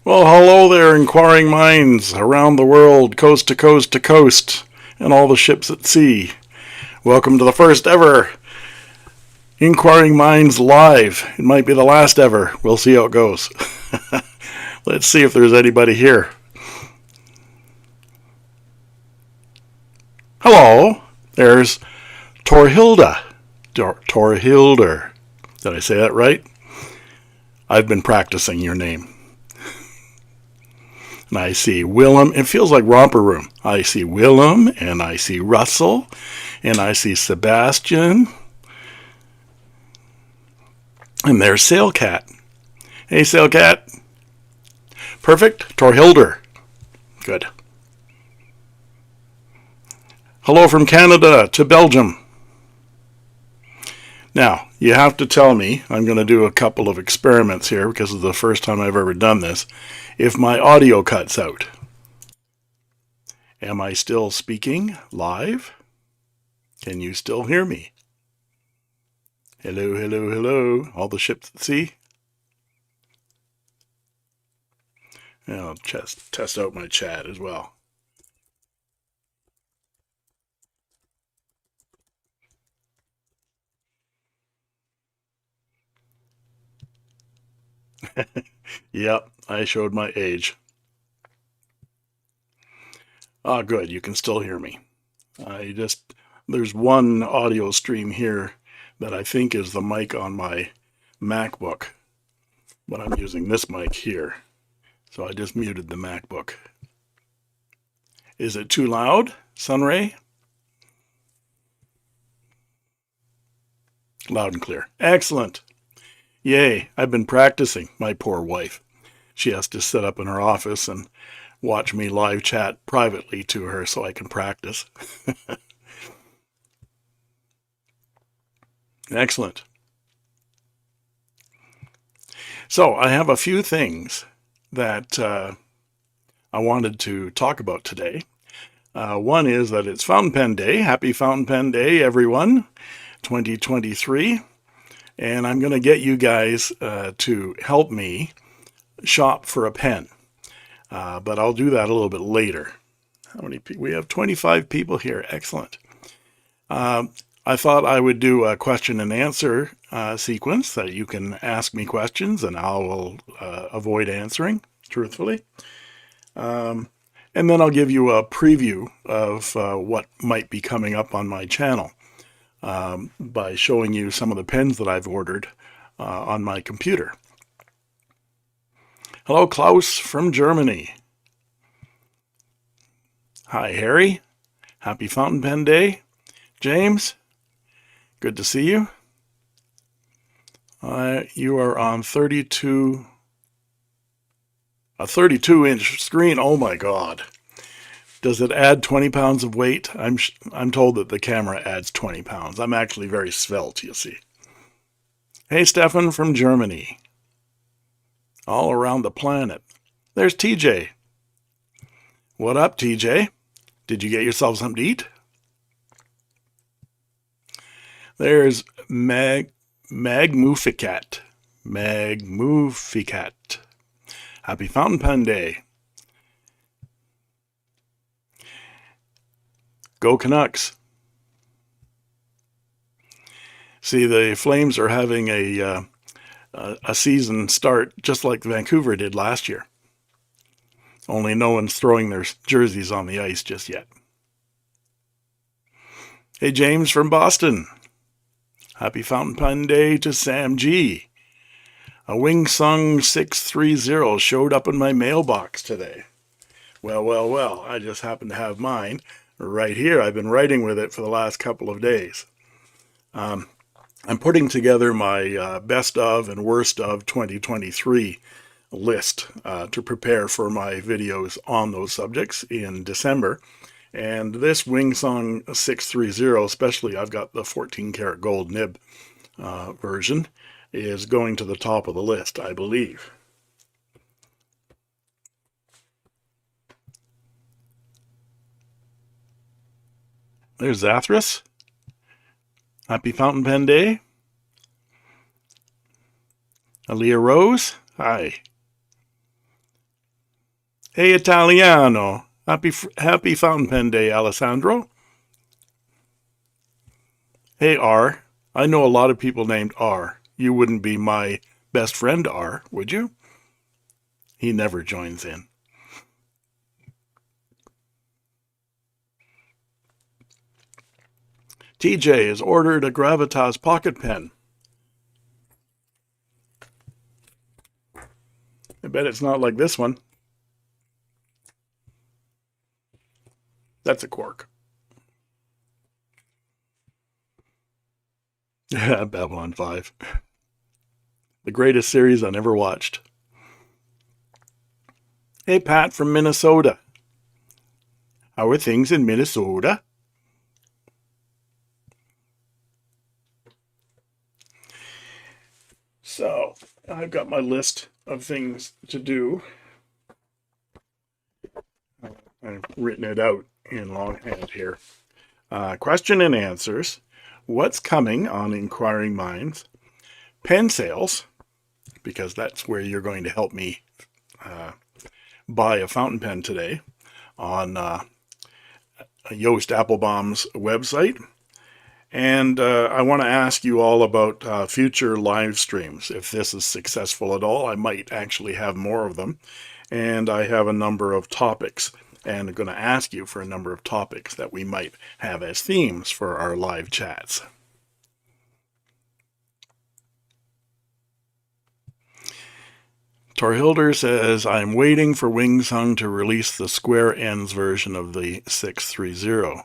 Well, hello there, inquiring minds around the world, coast to coast to coast, and all the ships at sea. Welcome to the first ever Inquiring Minds Live. It might be the last ever. We'll see how it goes. Let's see if there's anybody here. Hello, there's Torhilda. Torhilder. Did I say that right? I've been practicing your name. And I see Willem. It feels like Romper Room. I see Willem, and I see Russell, and I see Sebastian. And there's Sailcat. Hey, Sailcat. Perfect. Torhilder. Good. Hello from Canada to Belgium. Now, you have to tell me, I'm going to do a couple of experiments here because it's the first time I've ever done this, if my audio cuts out. Am I still speaking live? Can you still hear me? Hello, hello, hello. All the ships at sea. And I'll just test out my chat as well. Yep, I showed my age. Ah, good, you can still hear me. There's one audio stream here that I think is the mic on my MacBook, but I'm using this mic here. So I just muted the MacBook. Is it too loud, Sunray? Loud and clear. Excellent. Yay, I've been practicing. My poor wife. She has to sit up in her office and watch me live chat privately to her so I can practice. Excellent. So I have a few things that I wanted to talk about today. One is that it's Fountain Pen Day. Happy Fountain Pen Day, everyone. 2023. And I'm going to get you guys to help me shop for a pen. But I'll do that a little bit later. How many people? We have 25 people here. Excellent. I thought I would do a question and answer sequence that you can ask me questions and I will avoid answering truthfully. And then I'll give you a preview of what might be coming up on my channel by showing you some of the pens that I've ordered on my computer. Hello, Klaus from Germany. Hi, Harry. Happy Fountain Pen Day. James, good to see you. You are on a 32-inch screen. Oh my God. Does it add 20 pounds of weight? I'm told that the camera adds 20 pounds. I'm actually very svelte, you see. Hey, Stefan from Germany. All around the planet. There's TJ. What up, TJ? Did you get yourself something to eat? There's Magmuficat. Magmuficat. Happy Fountain Pen Day. Go Canucks. See, the Flames are having a season start just like Vancouver did last year. Only no one's throwing their jerseys on the ice just yet. Hey, James from Boston. Happy Fountain Pen Day to Sam G. A Wingsung 630 showed up in my mailbox today. Well, well, well, I just happen to have mine right here. I've been writing with it for the last couple of days. I'm putting together my best of and worst of 2023 list to prepare for my videos on those subjects in December. And this Wingsung 630, especially I've got the 14 karat gold nib version, is going to the top of the list, I believe. There's Zathras. Happy Fountain Pen Day. Aaliyah Rose. Hi. Hey, Italiano. Happy Fountain Pen Day, Alessandro. Hey, R. I know a lot of people named R. You wouldn't be my best friend, R, would you? He never joins in. TJ has ordered a Gravitas pocket pen. I bet it's not like this one. That's a cork. Babylon 5. The greatest series I never watched. Hey, Pat from Minnesota. How are things in Minnesota? So, I've got my list of things to do. I've written it out in longhand here. Question and answers. What's coming on Inquiring Minds? Pen sales, because that's where you're going to help me buy a fountain pen today on Joost Applebaum's website. And I want to ask you all about future live streams. If this is successful at all, I might actually have more of them. And I have a number of topics, and I'm going to ask you for a number of topics that we might have as themes for our live chats. Torhilder says, I'm waiting for Wingsung to release the square ends version of the 630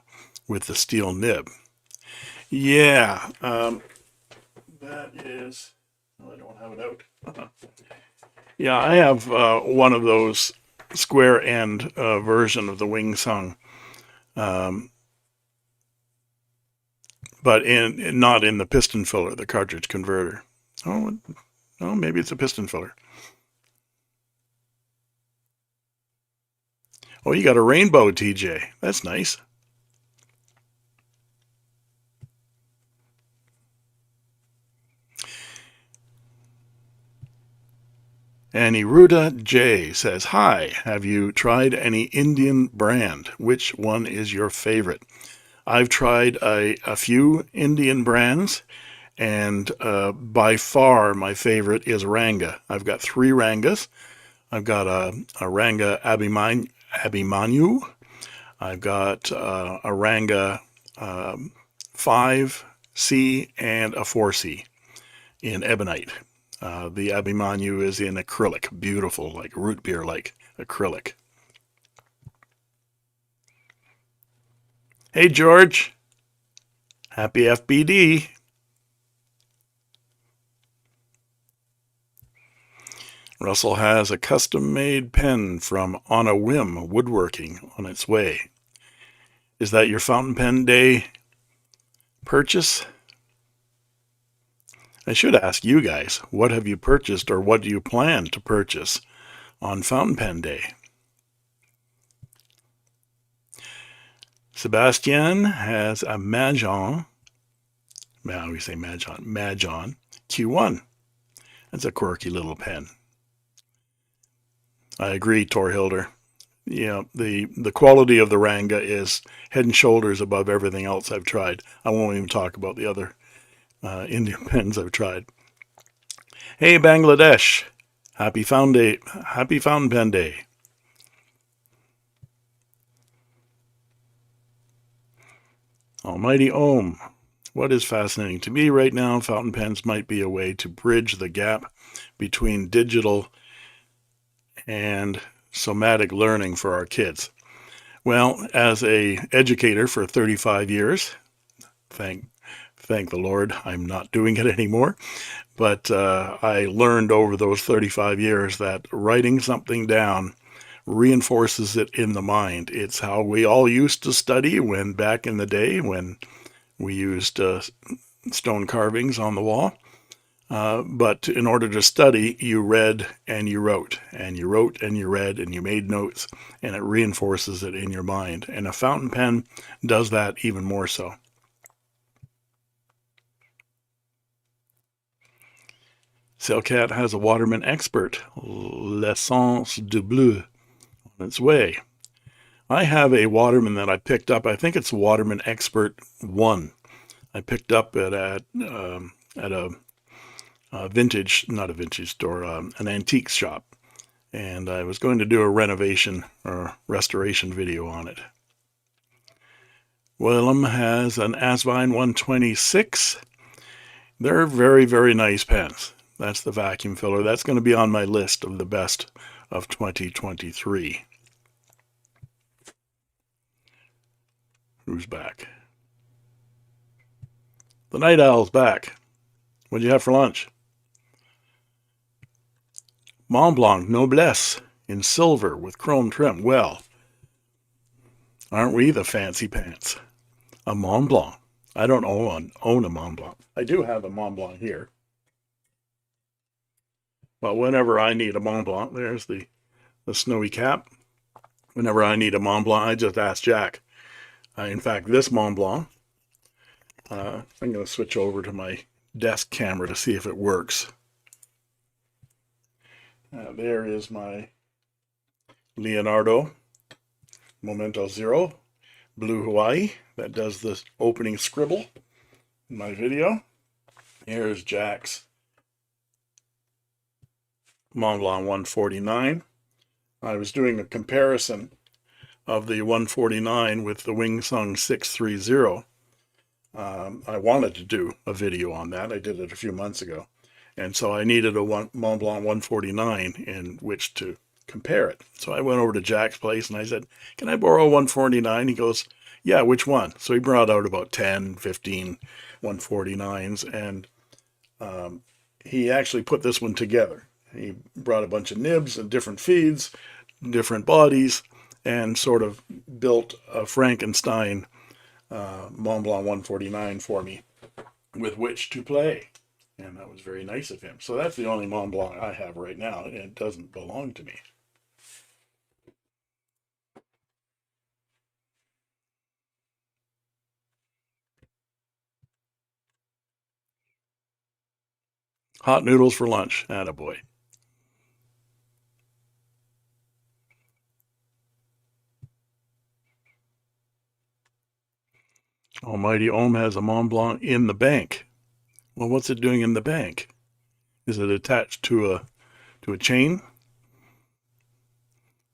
with the steel nib. Yeah, that is, oh, I don't have it out. Yeah, I have one of those square end version of the Wingsung, but not in the piston filler, the cartridge converter. Oh, maybe it's a piston filler. Oh, you got a rainbow, TJ. That's nice. Aniruddha J says, hi, have you tried any Indian brand? Which one is your favorite? I've tried a few Indian brands, and by far my favorite is Ranga. I've got 3 Rangas. I've got a Ranga Abhimanyu. I've got a Ranga 5C and a 4C in ebonite. The Abhimanyu is in acrylic, beautiful, like root beer like acrylic. Hey, George. Happy FBD. Russell has a custom-made pen from On a Whim Woodworking on its way. Is that your fountain pen day purchase? I should ask you guys, what have you purchased or what do you plan to purchase on fountain pen day? Sebastian has a Majon, now we say Majon Q1. That's a quirky little pen. I agree, Torhilder. Yeah, the quality of the Ranga is head and shoulders above everything else I've tried. I won't even talk about the other Indian pens I've tried. Hey, Bangladesh. Happy Fountain Pen Day. Almighty Om. What is fascinating to me right now, fountain pens might be a way to bridge the gap between digital and somatic learning for our kids. Well, as an educator for 35 years, thank the Lord I'm not doing it anymore, but I learned over those 35 years that writing something down reinforces it in the mind. It's how we all used to study when back in the day when we used stone carvings on the wall. But in order to study, you read and you wrote, and you wrote and you read, and you made notes, and it reinforces it in your mind. And a fountain pen does that even more so. Sailcat has a Waterman Expert, L'Essence du Bleu, on its way. I have a Waterman that I picked up. I think it's Waterman Expert 1. I picked up at a vintage, not a vintage store, an antique shop. And I was going to do a renovation or restoration video on it. Willem has an Asvine 126. They're very, very nice pens. That's the vacuum filler. That's going to be on my list of the best of 2023. Who's back? The Night Owl's back. What'd you have for lunch? Mont Blanc Noblesse in silver with chrome trim. Well, aren't we the fancy pants? A Mont Blanc. I don't own a Mont Blanc. I do have a Mont Blanc here. But whenever I need a Mont Blanc, there's the snowy cap. Whenever I need a Mont Blanc, I just ask Jack. In fact, this Mont Blanc, I'm going to switch over to my desk camera to see if it works. There is my Leonardo Momento Zero Blue Hawaii that does the opening scribble in my video. Here's Jack's Mont Blanc 149. I was doing a comparison of the 149 with the Wing Sung 630. I wanted to do a video on that. I did it a few months ago. And so I needed a Mont Blanc 149 in which to compare it. So I went over to Jack's place and I said, can I borrow a 149? He goes, yeah, which one? So he brought out about 10, 15 149s, and he actually put this one together. He brought a bunch of nibs and different feeds, different bodies, and sort of built a Frankenstein Mont Blanc 149 for me with which to play. And that was very nice of him. So that's the only Mont Blanc I have right now, and it doesn't belong to me. Hot noodles for lunch. Attaboy. Almighty Ohm has a Mont Blanc in the bank. Well, what's it doing in the bank? Is it attached to a chain?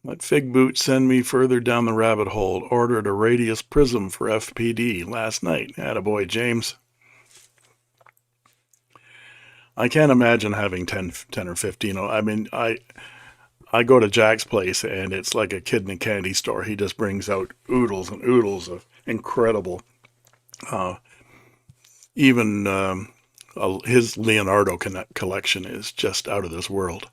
Let Fig Boot send me further down the rabbit hole. Ordered a radius prism for FPD last night. Attaboy, James. I can't imagine having 10 or 15. I mean, I go to Jack's place and it's like a kid in a candy store. He just brings out oodles and oodles of incredible, even his Leonardo collection is just out of this world.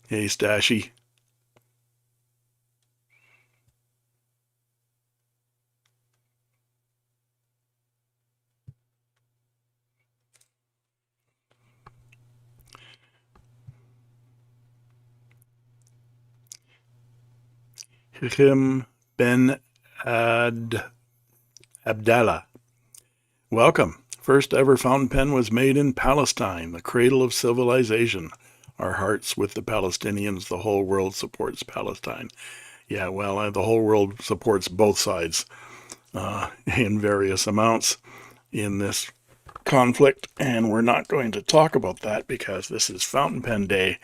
Hey, Stashy. Him Ben Abdallah. Welcome. First ever fountain pen was made in Palestine, the cradle of civilization. Our hearts with the Palestinians. The whole world supports Palestine. Yeah, well, the whole world supports both sides in various amounts in this conflict, and we're not going to talk about that because this is Fountain Pen Day,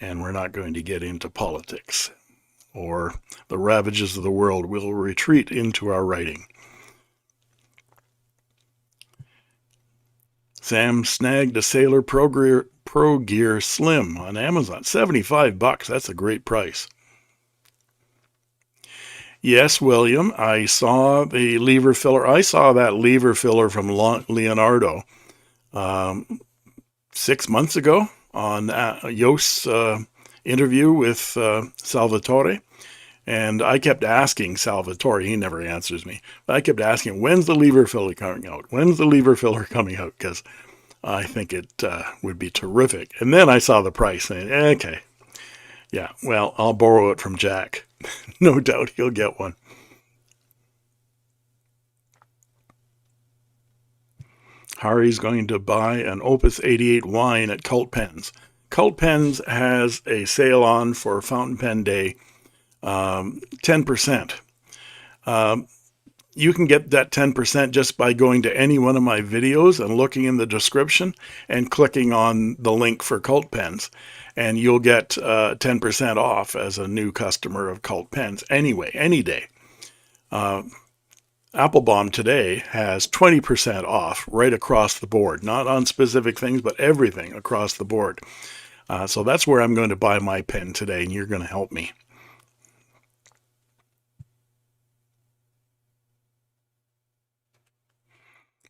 and we're not going to get into politics or the ravages of the world. We'll retreat into our writing. Sam snagged a Sailor Pro Gear Slim on Amazon. $75. That's a great price. Yes, William, I saw the lever filler. I saw that lever filler from Leonardo 6 months ago on Yost's interview with Salvatore. And I kept asking Salvatore, he never answers me, but I kept asking, when's the lever filler coming out? When's the lever filler coming out? Because I think it would be terrific. And then I saw the price and okay, yeah, well, I'll borrow it from Jack. No doubt he'll get one. Hari's going to buy an Opus 88 wine at Cult Cult Pens has a sale on for Fountain Pen Day, 10%. You can get that 10% just by going to any one of my videos and looking in the description and clicking on the link for Cult Pens. And you'll get 10% off as a new customer of Cult Pens anyway, any day. Applebaum today has 20% off right across the board, not on specific things, but everything across the board. So that's where I'm going to buy my pen today, and you're going to help me.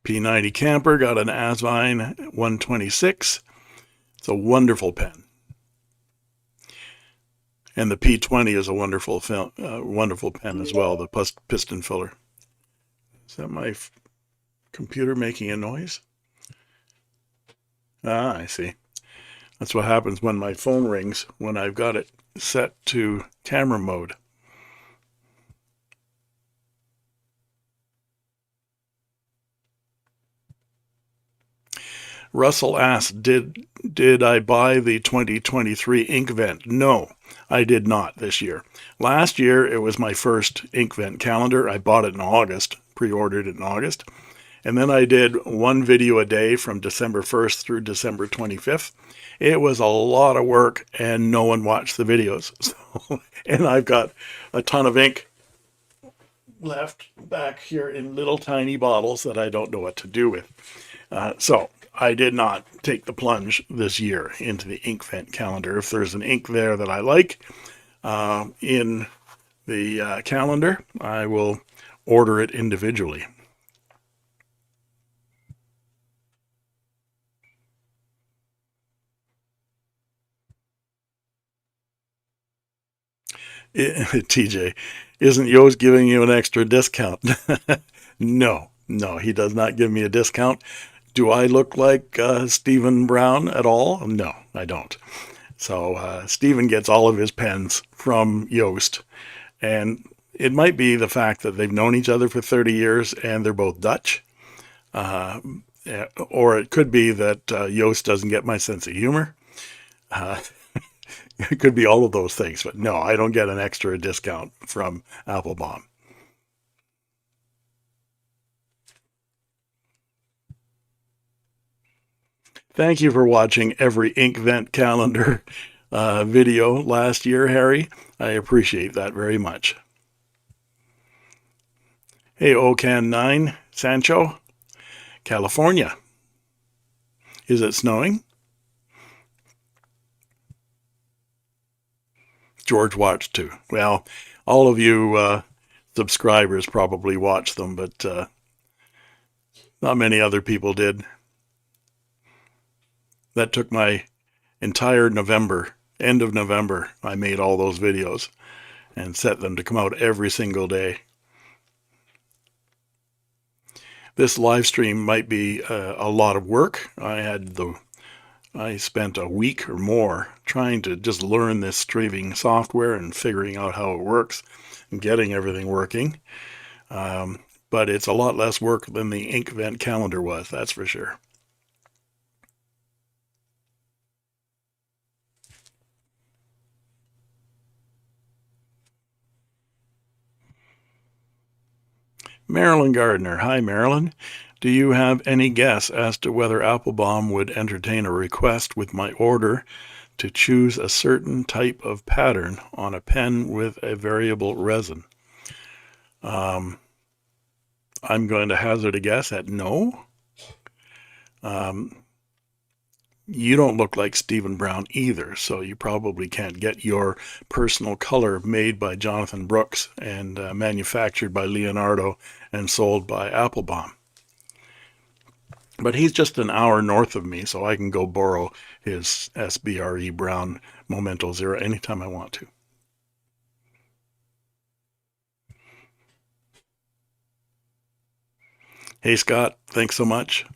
P90 Camper got an Asvine 126. It's a wonderful pen. And the P20 is a wonderful pen as well, the piston filler. Is that my computer making a noise? Ah, I see. That's what happens when my phone rings when I've got it set to camera mode. Russell asked, did I buy the 2023 Inkvent? No, I did not this year. Last year, it was my first Inkvent calendar. I bought it in August, pre-ordered it in August. And then I did one video a day from December 1st through December 25th. It was a lot of work and no one watched the videos. So, and I've got a ton of ink left back here in little tiny bottles that I don't know what to do with. So I did not take the plunge this year into the Inkvent calendar. If there's an ink there that I like in the calendar, I will order it individually. TJ, isn't Yost giving you an extra discount? No, he does not give me a discount. Do I look like Stephen Brown at all? No, I don't. So Stephen gets all of his pens from Yost. And it might be the fact that they've known each other for 30 years and they're both Dutch. Or it could be that Yost doesn't get my sense of humor. It could be all of those things. But no, I don't get an extra discount from Applebaum. Thank you for watching every Inkvent calendar video last year, Harry. I appreciate that very much. Hey, Ocan9, Sancho, California. Is it snowing? George watched too. Well, all of you subscribers probably watched them, but not many other people did. That took my entire November, end of November. I made all those videos and set them to come out every single day. This live stream might be a lot of work. I spent a week or more trying to just learn this streaming software and figuring out how it works and getting everything working. But it's a lot less work than the Inkvent calendar was, that's for sure. Marilyn Gardner. Hi, Marilyn. Do you have any guess as to whether Applebaum would entertain a request with my order to choose a certain type of pattern on a pen with a variable resin? I'm going to hazard a guess at no. You don't look like Stephen Brown either, so you probably can't get your personal color made by Jonathan Brooks and manufactured by Leonardo and sold by Applebaum. But he's just an hour north of me, so I can go borrow his SBRE Brown Momento Zero anytime I want to. Hey, Scott, thanks so much.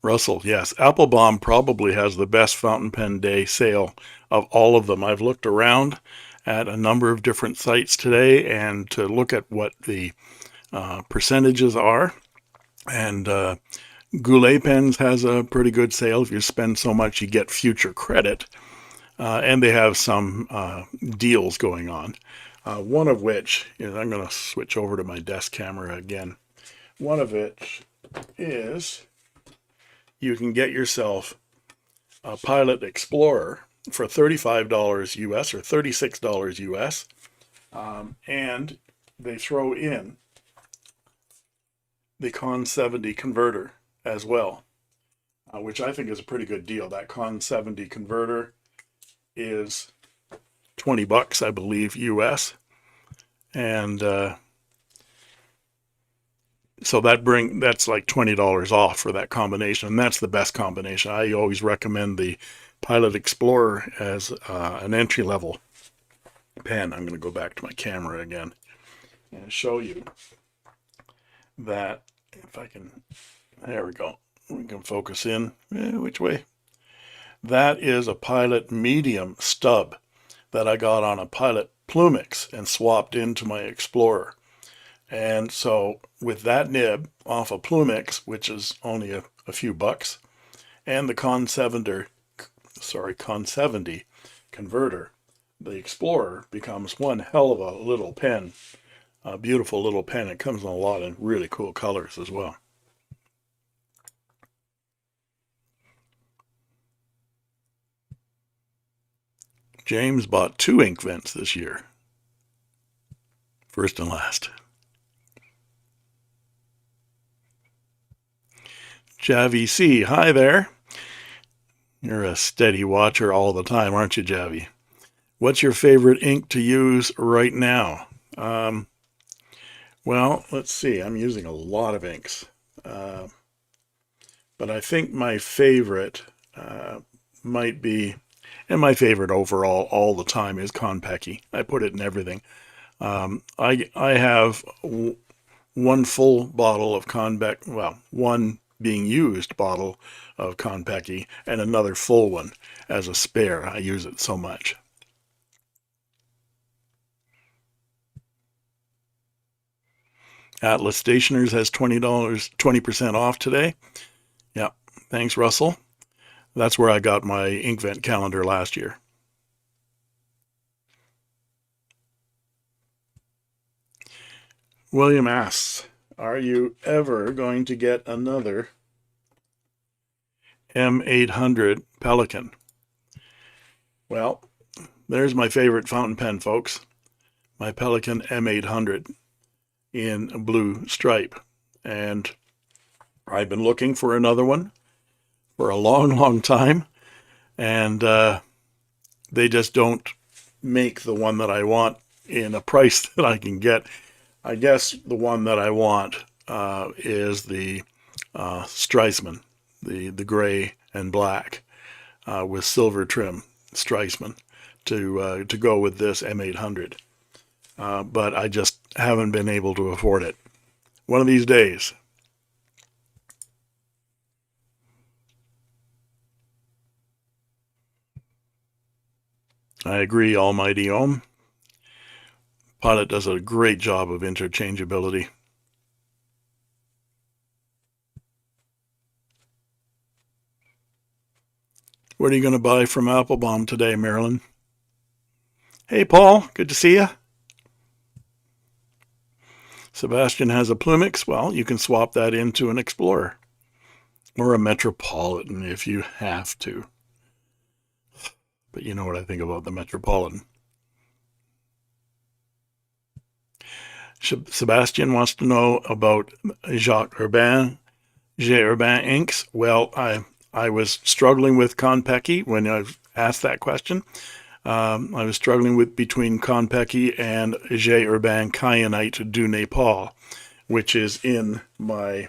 Russell, yes. Applebaum probably has the best fountain pen day sale of all of them. I've looked around at a number of different sites today and to look at what the percentages are. And Goulet Pens has a pretty good sale. If you spend so much, you get future credit. And they have some deals going on. One of which is, I'm going to switch over to my desk camera again. One of which is you can get yourself a Pilot Explorer for $35 US or $36 US. And they throw in the Con 70 converter as well, which I think is a pretty good deal. That Con 70 converter is $20, I believe, US. And so that's like $20 off for that combination, and that's the best combination. I always recommend the Pilot Explorer as an entry-level pen. I'm going to go back to my camera again and show you that. If I can, there we go. We can focus in. Which way? That is a Pilot medium stub that I got on a Pilot Plumix and swapped into my Explorer. And so with that nib off a Plumix, which is only a few bucks, and the Con 70 converter, the Explorer becomes one hell of a little pen. A beautiful little pen. It comes in a lot of really cool colors as well. James bought 2 ink vents this year. First and last. Javi C, hi there. You're a steady watcher all the time, aren't you, Javi? What's your favorite ink to use right now? Well, let's see. I'm using a lot of inks. But I think my favorite might be, and my favorite overall all the time, is Konpeki. I put it in everything. I have one full bottle of Konpeki, well, one being used bottle of Konpeki and another full one as a spare. I use it so much. Atlas Stationers has $20, 20% off today. Yeah, thanks, Russell. That's where I got my Inkvent calendar last year. William asks, are you ever going to get another M800 Pelican? Well, there's my favorite fountain pen, folks. My Pelican M800 in a blue stripe. And I've been looking for another one for a long, long time. And they just don't make the one that I want in a price that I can get. I guess the one that I want is the Streisman, the gray and black with silver trim Streisman to go with this M800. But I just haven't been able to afford it. One of these days. I agree, Almighty Ohm. Pilot does a great job of interchangeability. What are you going to buy from Applebaum today, Marilyn? Hey, Paul. Good to see you. Sebastian has a Plumix. Well, you can swap that into an Explorer or a Metropolitan if you have to. But you know what I think about the Metropolitan. Sebastian wants to know about Jacques Urbain inks. Well, I was struggling with Konpeki when I asked that question. I was struggling with between Konpeki and J. Urbain Kyanite du Nepal, which is in my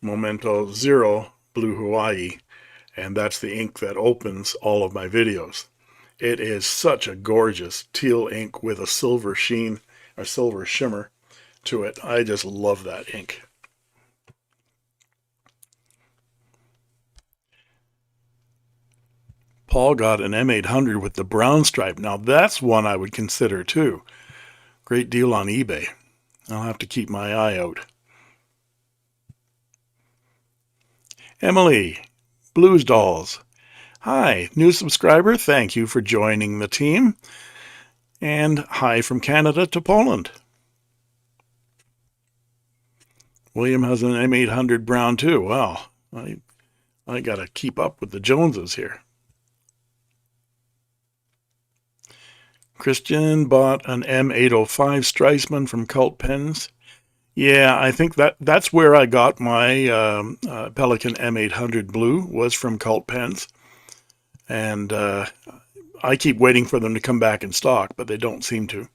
Momento Zero Blue Hawaii, and that's the ink that opens all of my videos. It is such a gorgeous teal ink with a silver sheen, a silver shimmer to it. I just love that ink. Paul got an M800 with the brown stripe. Now that's one I would consider too. Great deal on eBay. I'll have to keep my eye out. Emily, Blues Dolls. Hi, new subscriber. Thank you for joining the team. And hi from Canada to Poland. William has an M800 Brown too. Wow, I got to keep up with the Joneses here. Christian bought an M805 Streisman from Cult Pens. Yeah, I think that's where I got my Pelican M800 Blue, was from Cult Pens. And I keep waiting for them to come back in stock, but they don't seem to.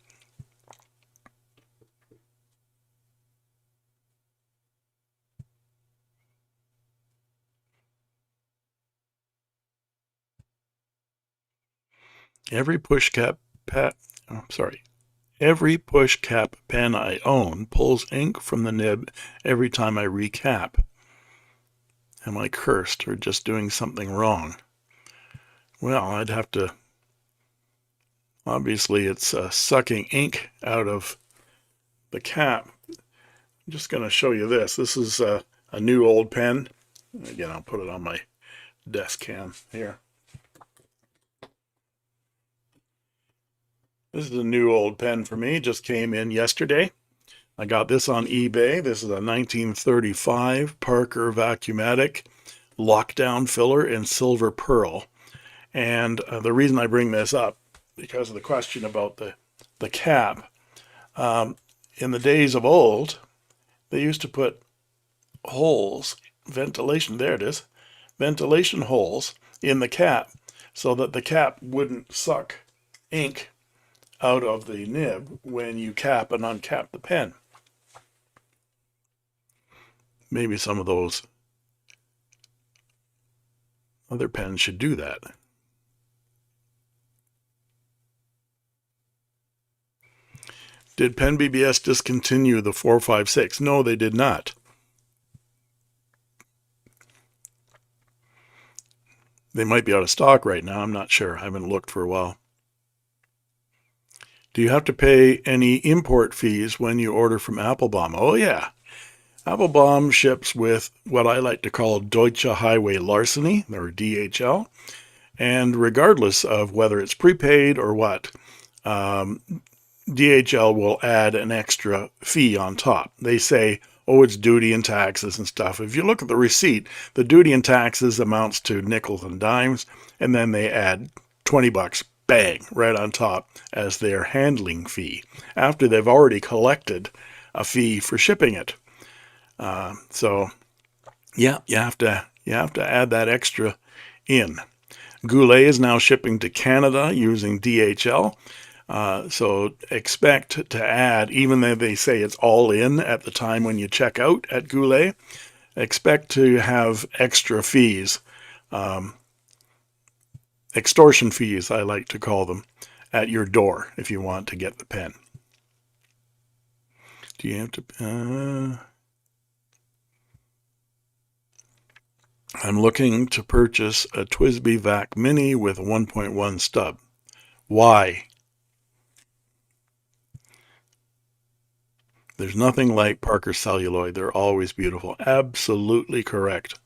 Every push cap Every push cap pen I own pulls ink from the nib every time I recap. Am I cursed or just doing something wrong? Well, I'd have to... Obviously, it's sucking ink out of the cap. I'm just going to show you this. This is a new old pen. Again, I'll put it on my desk cam here. This is a new old pen for me. Just came in yesterday. I got this on eBay. This is a 1935 Parker Vacuumatic lockdown filler in silver pearl. And the reason I bring this up, because of the question about the cap. In the days of old, they used to put holes, ventilation holes in the cap so that the cap wouldn't suck ink out of the nib when you cap and uncap the pen. Maybe some of those other pens should do that. Did Pen BBS discontinue the 456? No, they did not. They might be out of stock right now. I'm not sure. I haven't looked for a while. Do you have to pay any import fees when you order from Applebaum? Oh, yeah. Applebaum ships with what I like to call Deutsche Highway Larceny, or DHL. And regardless of whether it's prepaid or what, DHL will add an extra fee on top. They say, oh, it's duty and taxes and stuff. If you look at the receipt, the duty and taxes amounts to nickels and dimes, and then they add 20 bucks, bang, right on top as their handling fee, after they've already collected a fee for shipping it. So, yeah, you have to add that extra in. Goulet is now shipping to Canada using DHL. So expect to add, even though they say it's all in at the time when you check out at Goulet, expect to have extra fees, extortion fees, I like to call them, at your door if you want to get the pen. Do you have to... I'm looking to purchase a TWSBI Vac Mini with a 1.1 stub. Why? There's nothing like Parker Celluloid. They're always beautiful. Absolutely correct.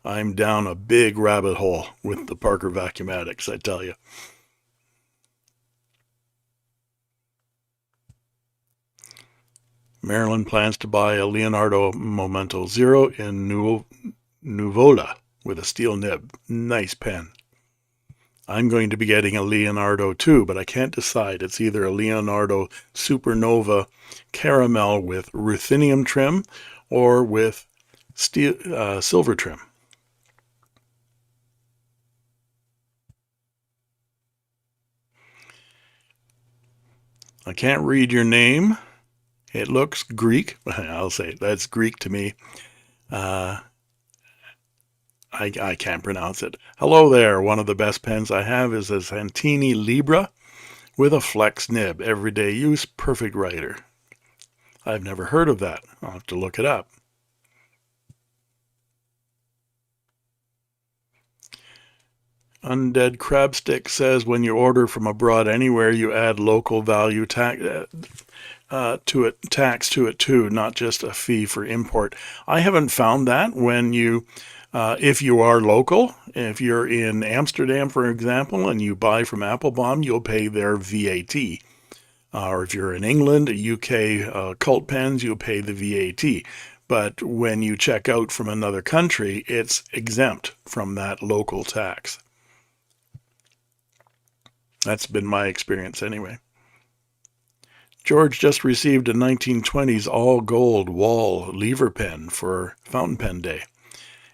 I'm down a big rabbit hole with the Parker Vacuumatics, I tell you. Marilyn plans to buy a Leonardo Momento Zero in Nuvola with a steel nib. Nice pen. I'm going to be getting a Leonardo too, but I can't decide. It's either a Leonardo Supernova Caramel with ruthenium trim or with silver trim. I can't read your name. It looks Greek. I'll say that's Greek to me. I can't pronounce it. Hello there. One of the best pens I have is a Santini Libra with a flex nib. Everyday use, perfect writer. I've never heard of that. I'll have to look it up. Undead Crabstick says when you order from abroad anywhere, you add local value tax to it too, not just a fee for import. I haven't found that when you If you are local, if you're in Amsterdam, for example, and you buy from Applebaum, you'll pay their VAT. Or if you're in England, UK cult pens, you'll pay the VAT. But when you check out from another country, it's exempt from that local tax. That's been my experience anyway. George just received a 1920s all-gold wall lever pen for Fountain Pen Day.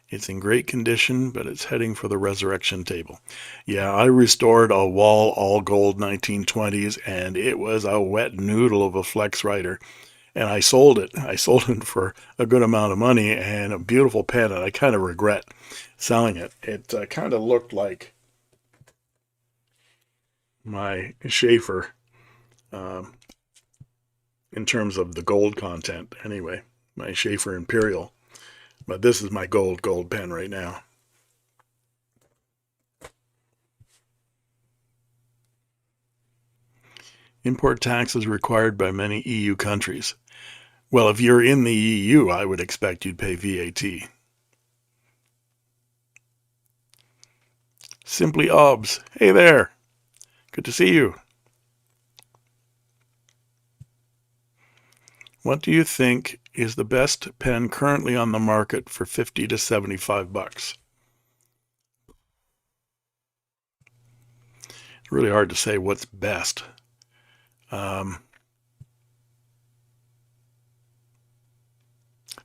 It's in great condition, but it's heading for the resurrection table. Yeah, I restored a wall all-gold 1920s, and it was a wet noodle of a flex writer. And I sold it. I sold it for a good amount of money and a beautiful pen, and I kind of regret selling it. It kind of looked like my Schaefer in terms of the gold content anyway, my Schaefer Imperial. But this is my gold pen right now. Import tax is required by many EU countries. Well, if you're in the EU, I would expect you'd pay VAT. Simply Obs. Hey there. Good to see you. What do you think is the best pen currently on the market for 50 to 75 bucks? It's really hard to say what's best.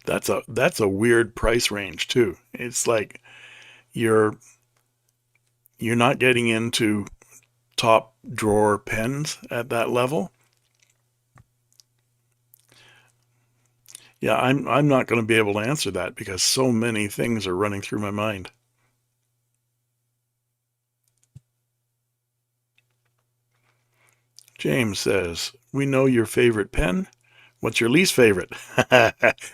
That's a weird price range too. It's like you're not getting into top drawer pens at that level. Yeah, I'm not going to be able to answer that because so many things are running through my mind. James says, we know your favorite pen. What's your least favorite?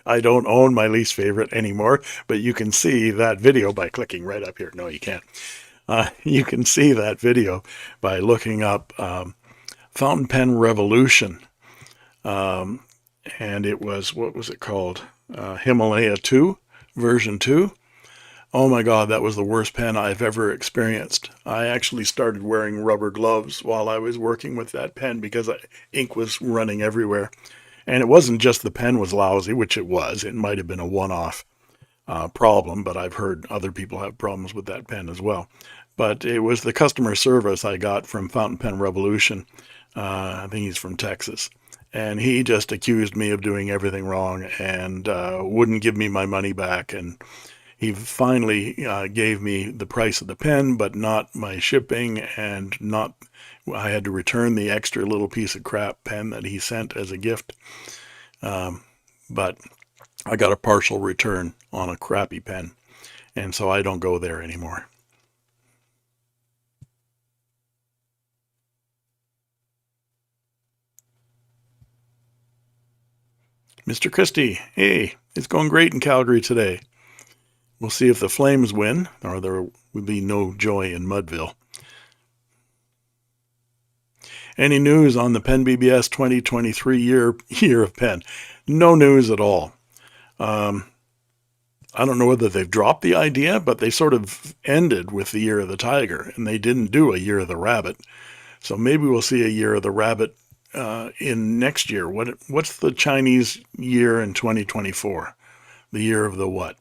I don't own my least favorite anymore, but you can see that video by clicking right up here. No, you can't. You can see that video by looking up Fountain Pen Revolution. And it was, what was it called? Himalaya 2, version 2. Oh my God, that was the worst pen I've ever experienced. I actually started wearing rubber gloves while I was working with that pen because ink was running everywhere. And it wasn't just the pen was lousy, which it was. It might have been a one-off problem, but I've heard other people have problems with that pen as well. But it was the customer service I got from Fountain Pen Revolution. I think he's from Texas. And he just accused me of doing everything wrong and wouldn't give me my money back. And he finally gave me the price of the pen, but not my shipping, and I had to return the extra little piece of crap pen that he sent as a gift. But I got a partial return on a crappy pen, and so I don't go there anymore. Mr. Christie, hey, it's going great in Calgary today. We'll see if the Flames win, or there will be no joy in Mudville. Any news on the Pen BBS 2023 year of pen? No news at all. I don't know whether they've dropped the idea, but they sort of ended with the Year of the Tiger, and they didn't do a Year of the Rabbit. So maybe we'll see a Year of the Rabbit in next year. What's the Chinese year in 2024? The year of the what?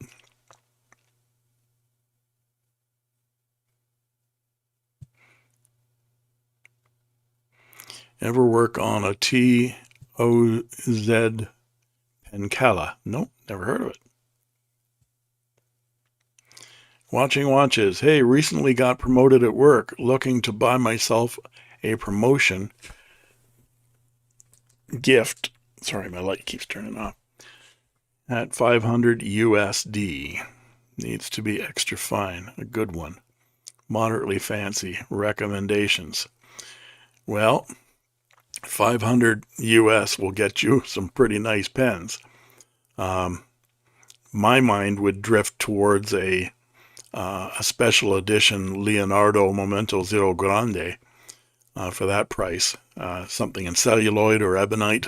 Ever work on a TOZ Pencala? Nope, never heard of it. Watching watches. Hey, recently got promoted at work. Looking to buy myself a promotion gift. Sorry, my light keeps turning off. At 500 USD. Needs to be extra fine. A good one. Moderately fancy. Recommendations. Well, 500 US will get you some pretty nice pens. My mind would drift towards a special edition Leonardo Momento Zero Grande for that price. Something in celluloid or ebonite.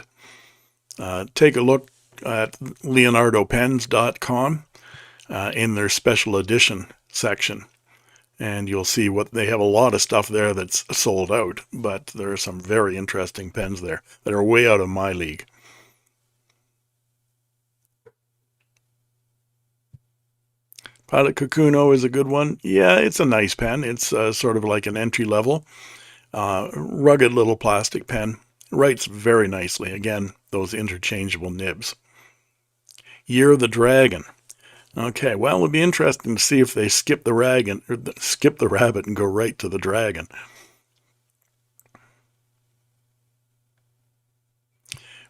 Take a look at leonardopens.com. in their special edition section. And you'll see what they have a lot of stuff there that's sold out, but there are some very interesting pens there that are way out of my league. Pilot Kakuno is a good one. Yeah, it's a nice pen. It's sort of like an entry level, rugged little plastic pen. Writes very nicely. Again, those interchangeable nibs. Year of the Dragon. Okay, well, it'll be interesting to see if they skip the rabbit and go right to the dragon.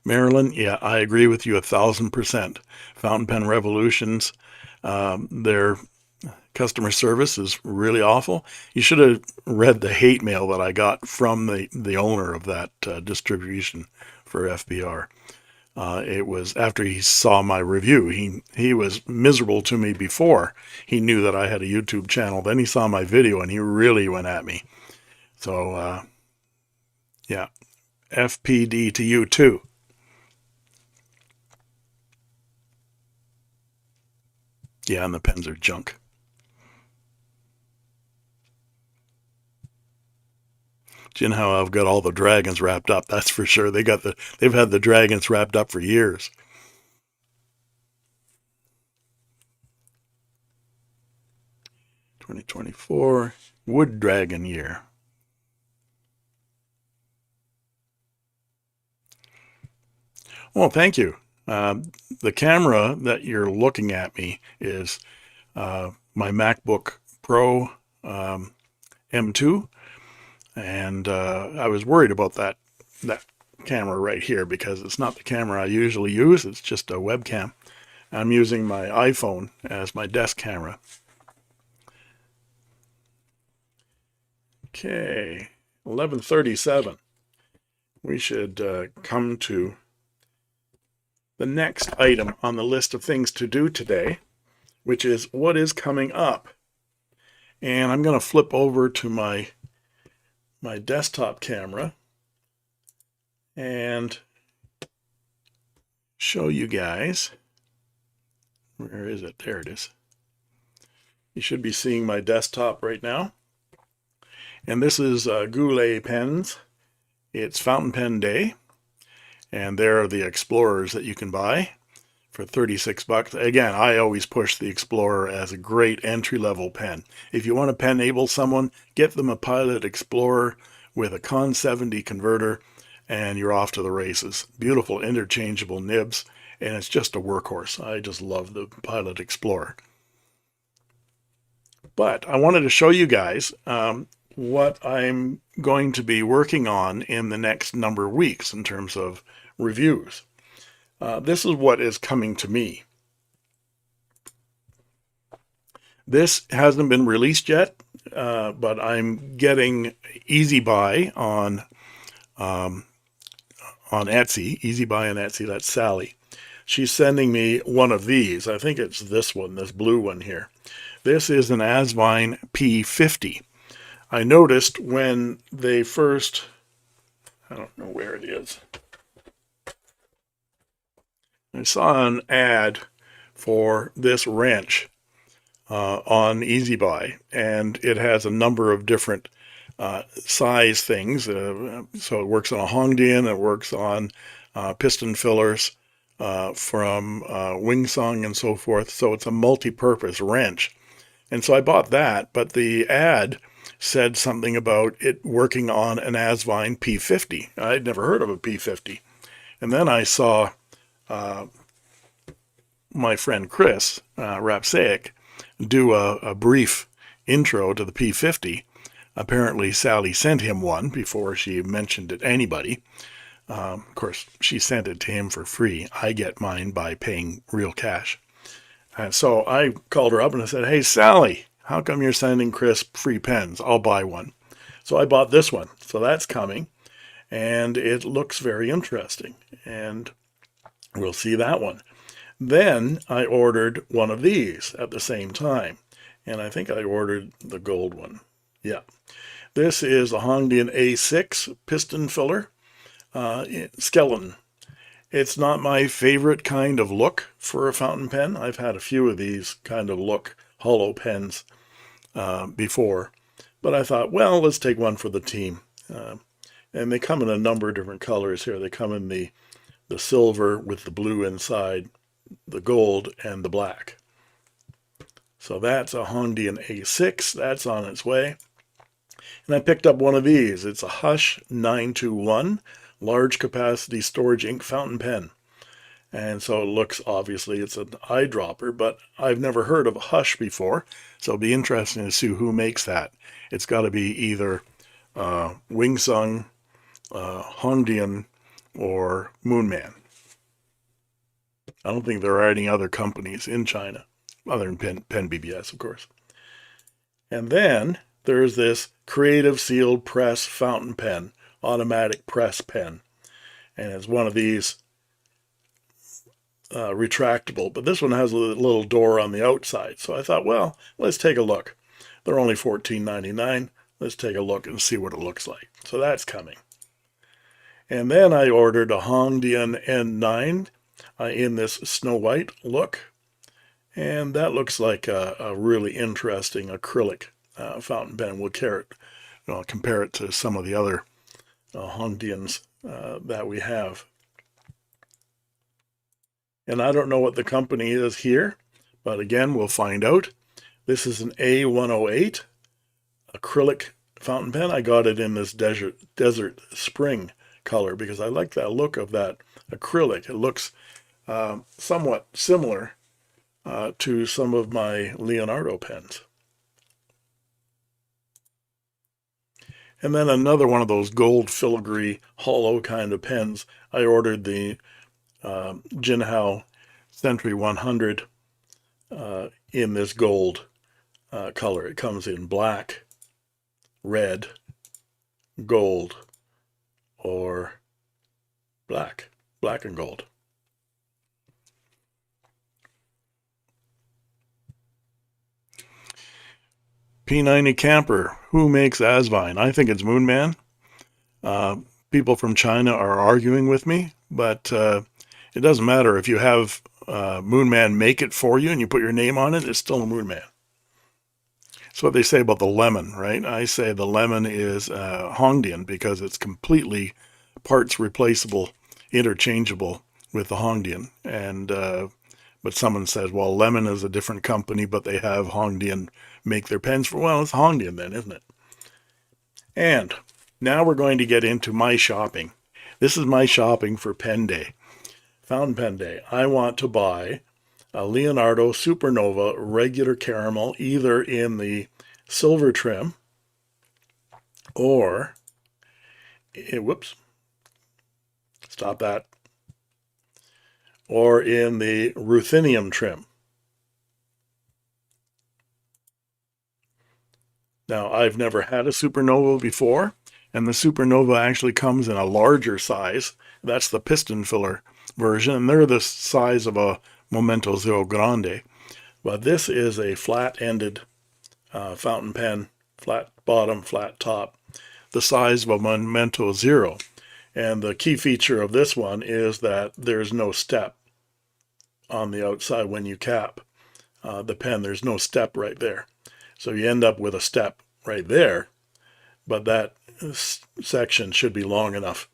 Marilyn, yeah, I agree with you 1,000%. Fountain Pen Revolutions, their customer service is really awful. You should have read the hate mail that I got from the owner of that distribution for FBR. It was after he saw my review. He was miserable to me before he knew that I had a YouTube channel. Then he saw my video and he really went at me. So, yeah, FPD to you too. Yeah, and the pens are junk. Jinhao, I've got all the dragons wrapped up. That's for sure. They've had the dragons wrapped up for years. (2024) Wood Dragon year. Well, thank you. The camera that you're looking at me is my MacBook Pro M2. And I was worried about that camera right here because it's not the camera I usually use. It's just a webcam. I'm using my iPhone as my desk camera. Okay, 11:37. We should come to the next item on the list of things to do today, which is what is coming up. And I'm going to flip over to my desktop camera and show you guys. Where is it? There it is. You should be seeing my desktop right now. And this is Goulet Pens. It's Fountain Pen Day. And there are the Explorers that you can buy for 36 bucks. Again, I always push the Explorer as a great entry-level pen. If you want to pen-able someone, get them a Pilot Explorer with a Con 70 converter, and you're off to the races. Beautiful interchangeable nibs, and it's just a workhorse. I just love the Pilot Explorer. But I wanted to show you guys what I'm going to be working on in the next number of weeks in terms of reviews. This is what is coming to me. This hasn't been released yet, but I'm getting Easy Buy on Etsy. Easy Buy on Etsy, that's Sally. She's sending me one of these. I think it's this one, this blue one here. This is an Asvine P50. I noticed when they first, I don't know where it is. I saw an ad for this wrench on Easy Buy, and it has a number of different size things. So it works on a Hongdian, it works on piston fillers from Wingsong and so forth. So it's a multi-purpose wrench. And so I bought that, but the ad said something about it working on an Asvine P50. I'd never heard of a P50. And then I saw my friend Chris Rapsaic do a brief intro to the P50. Apparently Sally sent him one before she mentioned it to anybody. Of course, she sent it to him for free. I get mine by paying real cash. And so I called her up and I said, "Hey, Sally, how come you're sending Chris free pens? I'll buy one." So I bought this one. So that's coming. And it looks very interesting. And we'll see that one. Then I ordered one of these at the same time. And I think I ordered the gold one. Yeah. This is a Hongdian A6 piston filler skeleton. It's not my favorite kind of look for a fountain pen. I've had a few of these kind of look hollow pens before, but I thought, well, let's take one for the team. And they come in a number of different colors here. They come in the silver with the blue inside, the gold, and the black. So that's a Hongdian A6. That's on its way. And I picked up one of these. It's a Hush 921 large capacity storage ink fountain pen. And so it looks, obviously, it's an eyedropper, but I've never heard of a Hush before. So it'll be interesting to see who makes that. It's got to be either Wingsung, Hongdian, or Moonman. I don't think there are any other companies in China, other than Pen BBS, of course. And then there's this Creative Sealed Press fountain pen, automatic press pen. And it's one of these retractable, but this one has a little door on the outside. So I thought, well, let's take a look. They're only $14.99. Let's take a look and see what it looks like. So that's coming. And then I ordered a Hongdian N9 in this Snow White look. And that looks like a really interesting acrylic fountain pen. We'll compare it to some of the other Hongdians that we have. And I don't know what the company is here, but again, we'll find out. This is an A108 acrylic fountain pen. I got it in this desert spring color because I like that look of that acrylic. It looks somewhat similar to some of my Leonardo pens. And then another one of those gold filigree hollow kind of pens. I ordered the Jinhao Century 100 in this gold color. It comes in black, red, gold, or black and gold. P90 Camper, who makes Asvine? I think it's Moonman. People from China are arguing with me, but it doesn't matter. If you have Moonman make it for you and you put your name on it, it's still a Moonman. That's what they say about the lemon, right? I say the lemon is Hongdian because it's completely parts replaceable, interchangeable with the Hongdian. And but someone says, well, Lemon is a different company, but they have Hongdian make their pens for, well, it's Hongdian then, isn't it? And now we're going to get into my shopping. This is my shopping for Pen Day, Fountain Pen Day. I want to buy a Leonardo Supernova regular caramel, either in the silver trim or, whoops, stop that, or in the ruthenium trim. Now, I've never had a Supernova before, and the Supernova actually comes in a larger size. That's the piston filler version, and they're the size of a Momento Zero Grande. But this is a flat-ended fountain pen, flat bottom, flat top, the size of a Momento Zero. And the key feature of this one is that there's no step on the outside when you cap the pen. There's no step right there. So you end up with a step right there, but that section should be long enough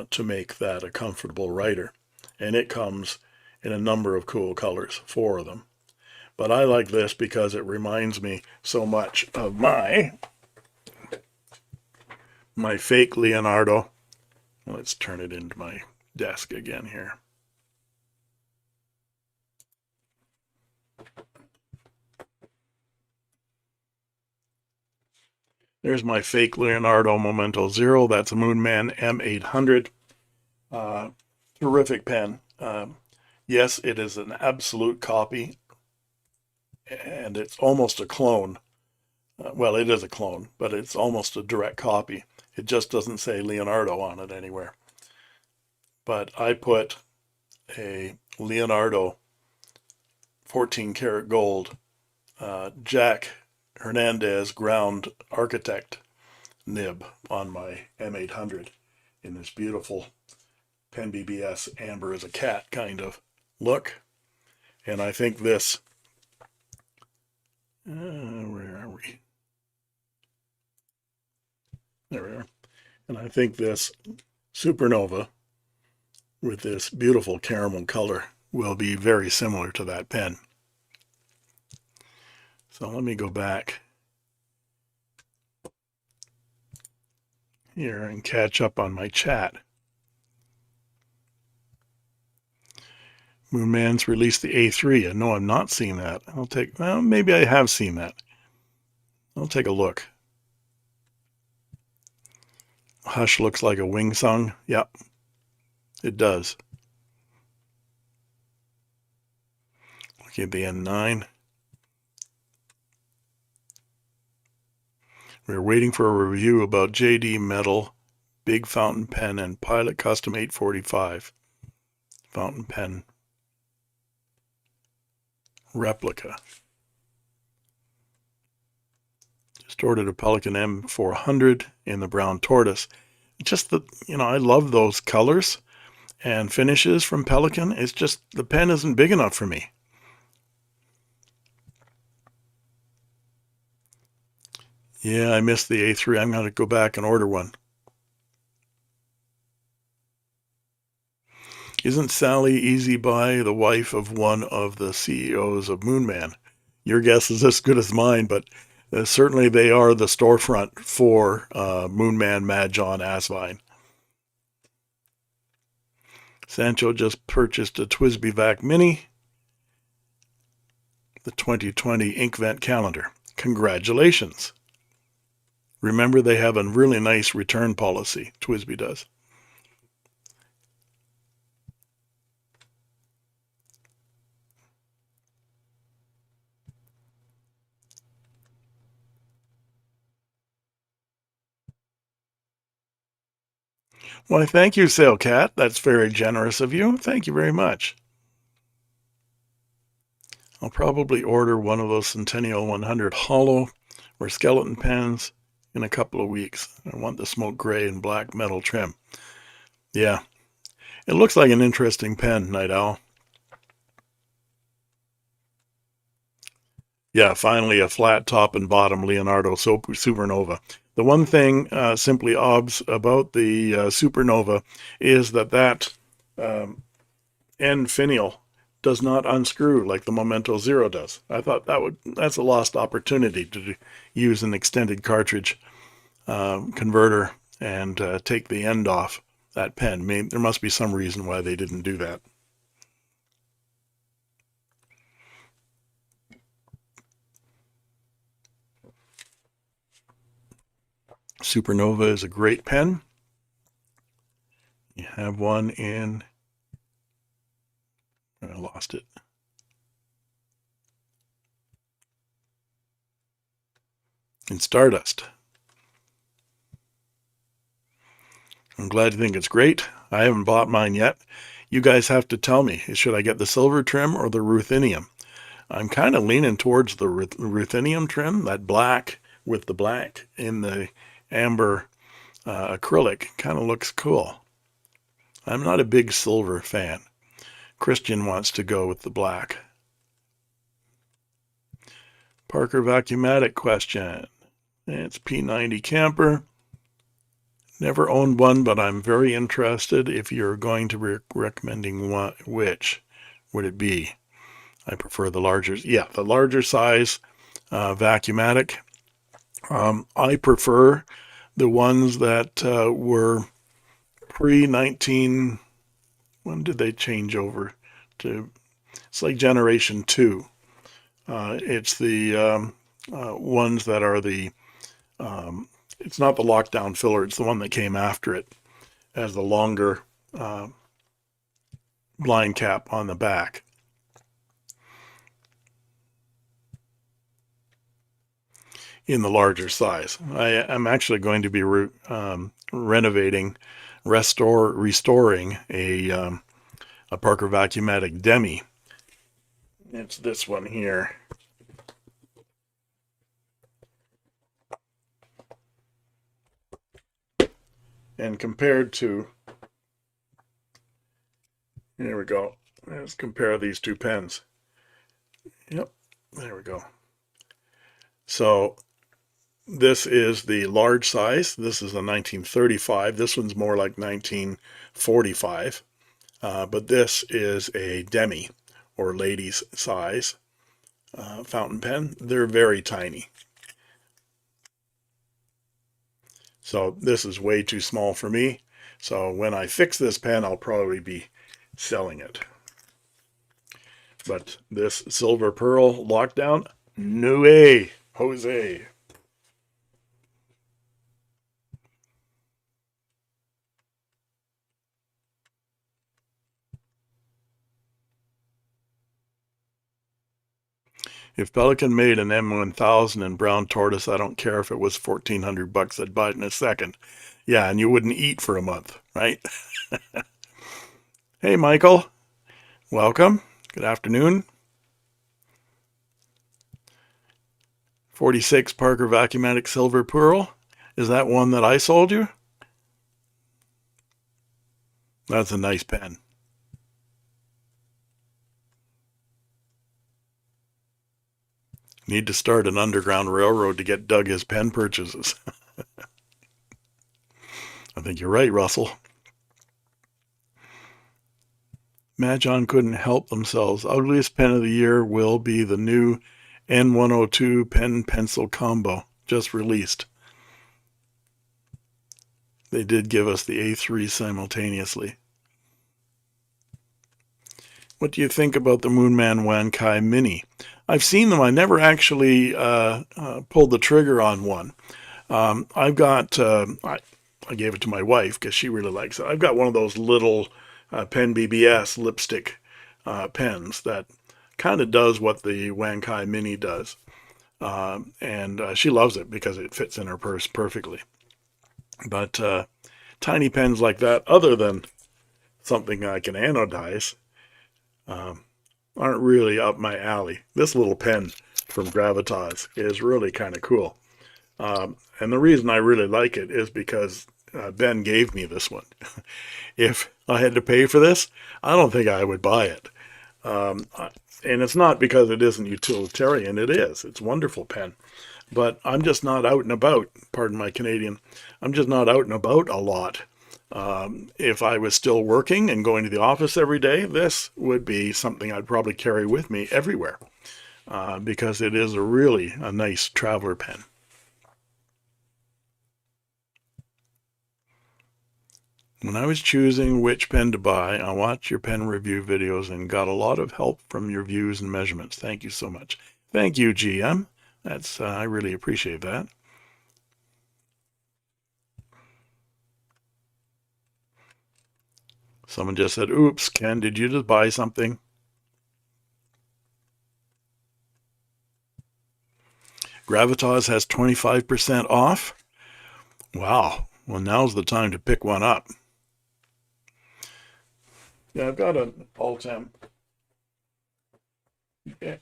to make that a comfortable writer. And it comes in a number of cool colors, 4 of them. But I like this because it reminds me so much of my fake Leonardo. Let's turn it into my desk again here. There's my fake Leonardo Momento Zero. That's a Moonman M800. Terrific pen. Yes, it is an absolute copy, and it's almost a clone. Well, it is a clone, but it's almost a direct copy. It just doesn't say Leonardo on it anywhere. But I put a Leonardo 14 karat gold Jack Hernandez ground architect nib on my M800 in this beautiful Pen BBS amber as a cat kind of look. And I think this, where are we? There we are. And I think this Supernova with this beautiful caramel color will be very similar to that pen. So let me go back here and catch up on my chat. Moonman's released the A3. No, I'm not seeing that. Well, maybe I have seen that. I'll take a look. Hush looks like a wing song. Yep, it does. Looking at the N9. We're waiting for a review about JD Metal, Big Fountain Pen, and Pilot Custom 845 fountain pen replica. Just ordered a Pelican M400 in the brown tortoise. Just I love those colors and finishes from Pelican. It's just the pen isn't big enough for me. Yeah, I missed the A3. I'm going to go back and order one. Isn't Sally Easybuy the wife of one of the CEOs of Moonman? Your guess is as good as mine, but certainly they are the storefront for Moonman, Mad John, Asvine. Sancho just purchased a TWSBI Vac Mini, the 2020 Inkvent calendar. Congratulations. Remember, they have a really nice return policy. TWSBI does. Why, thank you, Sailcat. That's very generous of you. Thank you very much. I'll probably order one of those Centennial 100 hollow or skeleton pens in a couple of weeks. I want the smoke gray and black metal trim. Yeah, it looks like an interesting pen, Night Owl. Yeah, finally a flat top and bottom Leonardo Supernova. The one thing, simply obs, about the Supernova is that end finial does not unscrew like the Memento Zero does. I thought that's a lost opportunity to use an extended cartridge converter and take the end off that pen. There must be some reason why they didn't do that. Supernova is a great pen. You have one in, I lost it. In Stardust. I'm glad you think it's great. I haven't bought mine yet. You guys have to tell me, should I get the silver trim or the ruthenium? I'm kind of leaning towards the ruthenium trim, that black with the black in the amber acrylic. Kind of looks cool. I'm not a big silver fan. Christian wants to go with the black. Parker Vacuumatic question. It's P90 camper. Never owned one, but I'm very interested. If you're going to be recommending one, which would it be? I prefer the larger, the larger size Vacuumatic. I prefer the ones that were pre-19, when did they change over to, it's like generation 2. It's the ones that are the, it's not the lockdown filler, it's the one that came after it as the longer blind cap on the back. In the larger size. I'm actually going to be restoring a Parker Vacuumatic Demi. It's this one here. And compared to Here we go. Let's compare these two pens. Yep, there we go. So this is the large size. This is a 1935. This one's more like 1945. But this is a demi, or ladies size fountain pen. They're very tiny. So this is way too small for me. So when I fix this pen, I'll probably be selling it. But this silver pearl lockdown, no way, Jose. If Pelican made an M1000 in brown tortoise, I don't care if it was $1,400. I'd buy it in a second. Yeah, and you wouldn't eat for a month, right? Hey, Michael. Welcome. Good afternoon. 46 Parker Vacuumatic Silver Pearl. Is that one that I sold you? That's a nice pen. Need to start an underground railroad to get Doug his pen purchases. I think you're right, Russell. Majon couldn't help themselves. Ugliest pen of the year will be the new N102 pen-pencil combo, just released. They did give us the A3 simultaneously. What do you think about the Moonman Wankai Mini? I've seen them. I never actually pulled the trigger on one. I've got, I gave it to my wife because she really likes it. I've got one of those little Pen BBS lipstick pens that kind of does what the Wankai Mini does. And she loves it because it fits in her purse perfectly. But tiny pens like that, other than something I can anodize, aren't really up my alley. This little pen from Gravitas is really kind of cool. And the reason I really like it is because Ben gave me this one. If I had to pay for this, I don't think I would buy it. And it's not because it isn't utilitarian. It is. It's a wonderful pen. But I'm just not out and about. Pardon my Canadian. I'm just not out and about a lot. If I was still working and going to the office every day, this would be something I'd probably carry with me everywhere because it is a nice traveler pen. When I was choosing which pen to buy, I watched your pen review videos and got a lot of help from your views and measurements. Thank you so much. Thank you, GM. I really appreciate that. Someone just said, oops, Ken, did you just buy something? Gravitas has 25% off. Wow. Well, now's the time to pick one up. Yeah, I've got an Ultem.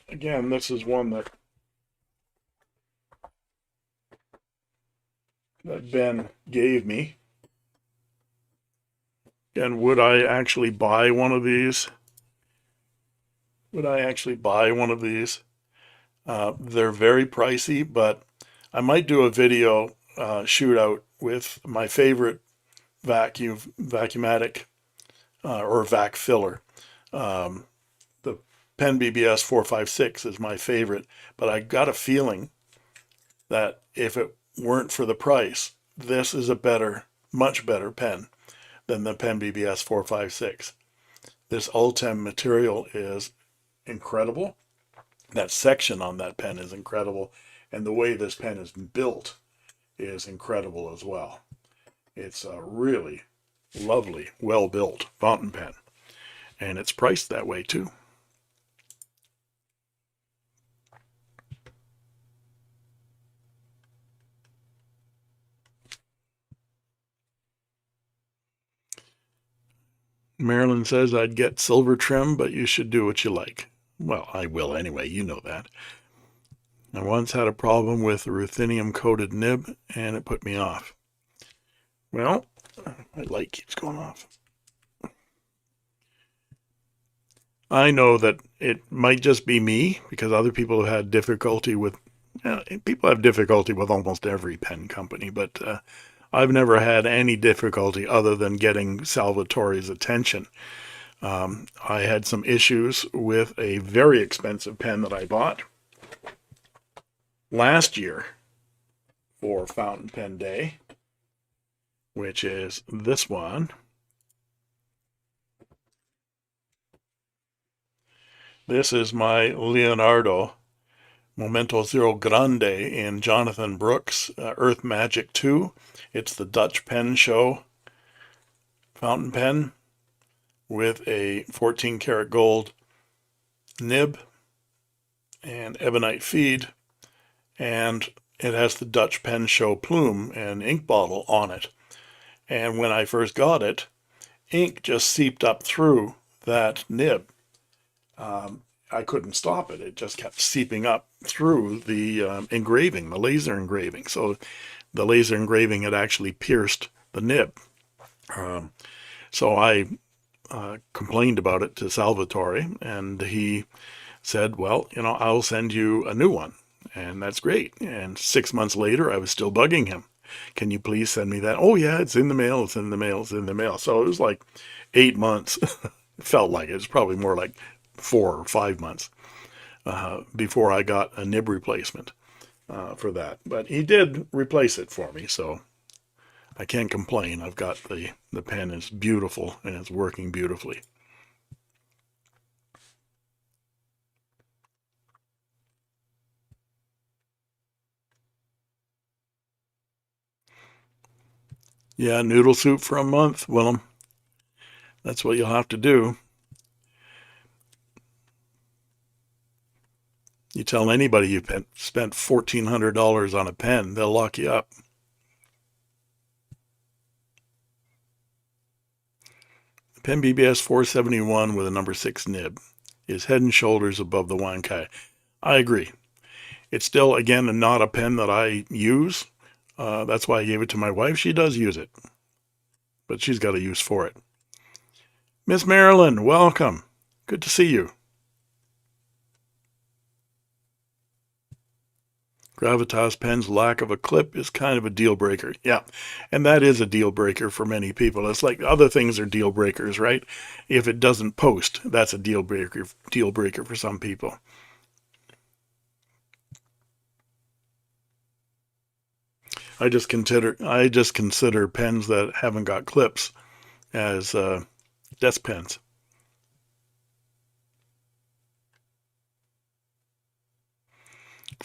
Again, this is one that Ben gave me. And would I actually buy one of these? Would I actually buy one of these? They're very pricey, but I might do a video shootout with my favorite vacuumatic or vac filler. The Pen BBS 456 is my favorite, but I got a feeling that if it weren't for the price, this is a much better pen than the Pen BBS 456. This Ultem material is incredible. That section on that pen is incredible, and the way this pen is built is incredible as well. It's a really lovely, well-built fountain pen, and it's priced that way too. Marilyn says I'd get silver trim, but you should do what you like. Well, I will anyway, you know that. I once had a problem with a ruthenium-coated nib, and it put me off. Well, my light keeps going off. I know that it might just be me because other people have had difficulty with, people have difficulty with almost every pen company, but I've never had any difficulty other than getting Salvatore's attention. I had some issues with a very expensive pen that I bought last year for Fountain Pen Day, which is this one. This is my Leonardo Momento Zero Grande in Jonathan Brooks' Earth Magic 2. It's the Dutch Pen Show fountain pen with a 14 karat gold nib and ebonite feed, and it has the Dutch Pen Show plume and ink bottle on it. And when I first got it, ink just seeped up through that nib. I couldn't stop it. It just kept seeping up through the engraving, the laser engraving. So the laser engraving had actually pierced the nib. So I complained about it to Salvatore, and he said, well, I'll send you a new one. And that's great. And 6 months later, I was still bugging him. Can you please send me that? Oh, yeah, it's in the mail. It's in the mail. It's in the mail. So it was like 8 months. It felt like it was probably more like 4 or 5 months before I got a nib replacement for that. But he did replace it for me, so I can't complain. I've got the pen is beautiful and it's working beautifully. Yeah, noodle soup for a month, Willem. That's what you'll have to do. You tell anybody you spent $1,400 on a pen, they'll lock you up. Pen BBS 471 with a number 6 nib is head and shoulders above the Wankai. I agree. It's still, again, not a pen that I use. That's why I gave it to my wife. She does use it, but she's got a use for it. Miss Marilyn, welcome. Good to see you. Gravitas pen's lack of a clip is kind of a deal breaker. Yeah, and that is a deal breaker for many people. It's like other things are deal breakers, right? If it doesn't post, that's a deal breaker for some people. I just consider pens that haven't got clips as desk pens.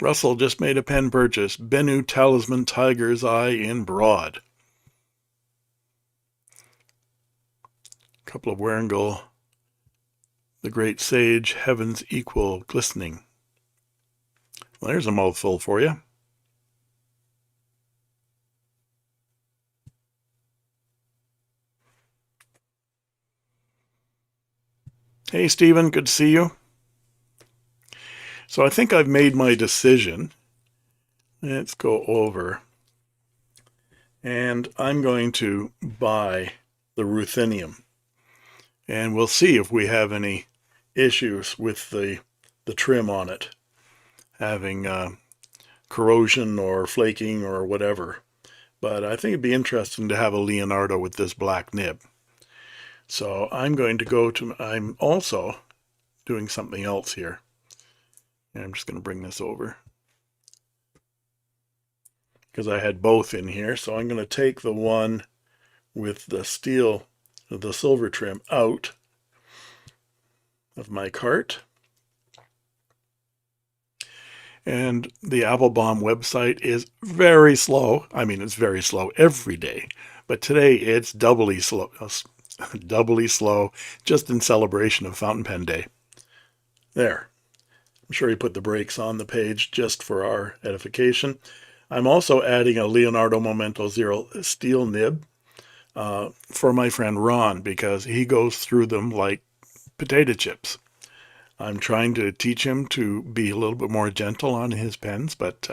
Russell just made a pen purchase. Bennu Talisman Tiger's Eye in Broad. A couple of Warringal. The Great Sage, Heaven's Equal, Glistening. Well, there's a mouthful for you. Hey, Stephen, good to see you. So I think I've made my decision. Let's go over. And I'm going to buy the ruthenium. And we'll see if we have any issues with the trim on it, having corrosion or flaking or whatever. But I think it'd be interesting to have a Leonardo with this black nib. So I'm going to go to, I'm also doing something else here. And I'm just going to bring this over because I had both in here. So I'm going to take the one with the steel, the silver trim out of my cart. And the Applebaum website is very slow. I mean, it's very slow every day, but today it's doubly slow, just in celebration of Fountain Pen Day. There. I'm sure he put the brakes on the page just for our edification. I'm also adding a Leonardo Momento Zero steel nib for my friend Ron because he goes through them like potato chips. I'm trying to teach him to be a little bit more gentle on his pens, but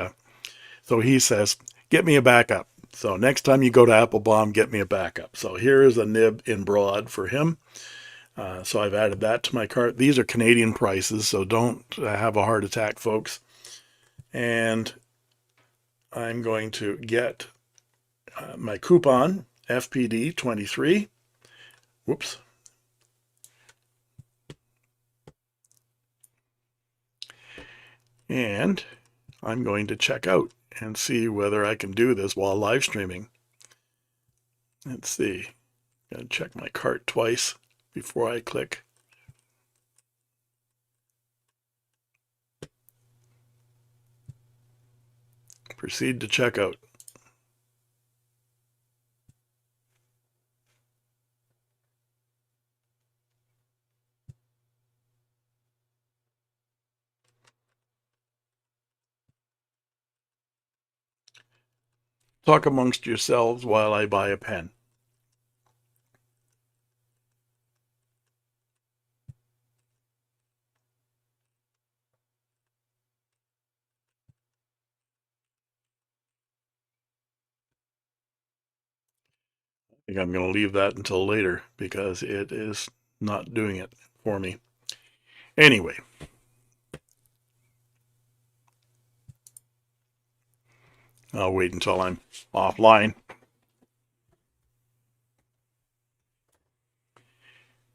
so he says, get me a backup. So next time you go to Applebaum, get me a backup. So here is a nib in broad for him. So I've added that to my cart. These are Canadian prices, so don't have a heart attack, folks. And I'm going to get my coupon, FPD 23. Whoops. And I'm going to check out and see whether I can do this while live streaming. Let's see. I'm going to check my cart twice before I click. Proceed to checkout. Talk amongst yourselves while I buy a pen. I think I'm going to leave that until later because it is not doing it for me. Anyway, I'll wait until I'm offline.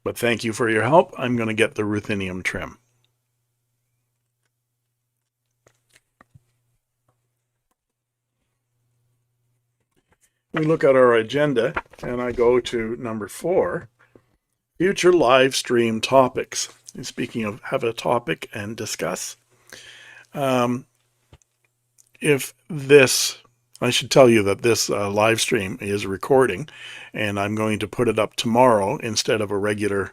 But thank you for your help. I'm going to get the ruthenium trim. We look at our agenda and I go to number 4, future live stream topics. And speaking of have a topic and discuss, if this, I should tell you that this live stream is recording and I'm going to put it up tomorrow instead of a regular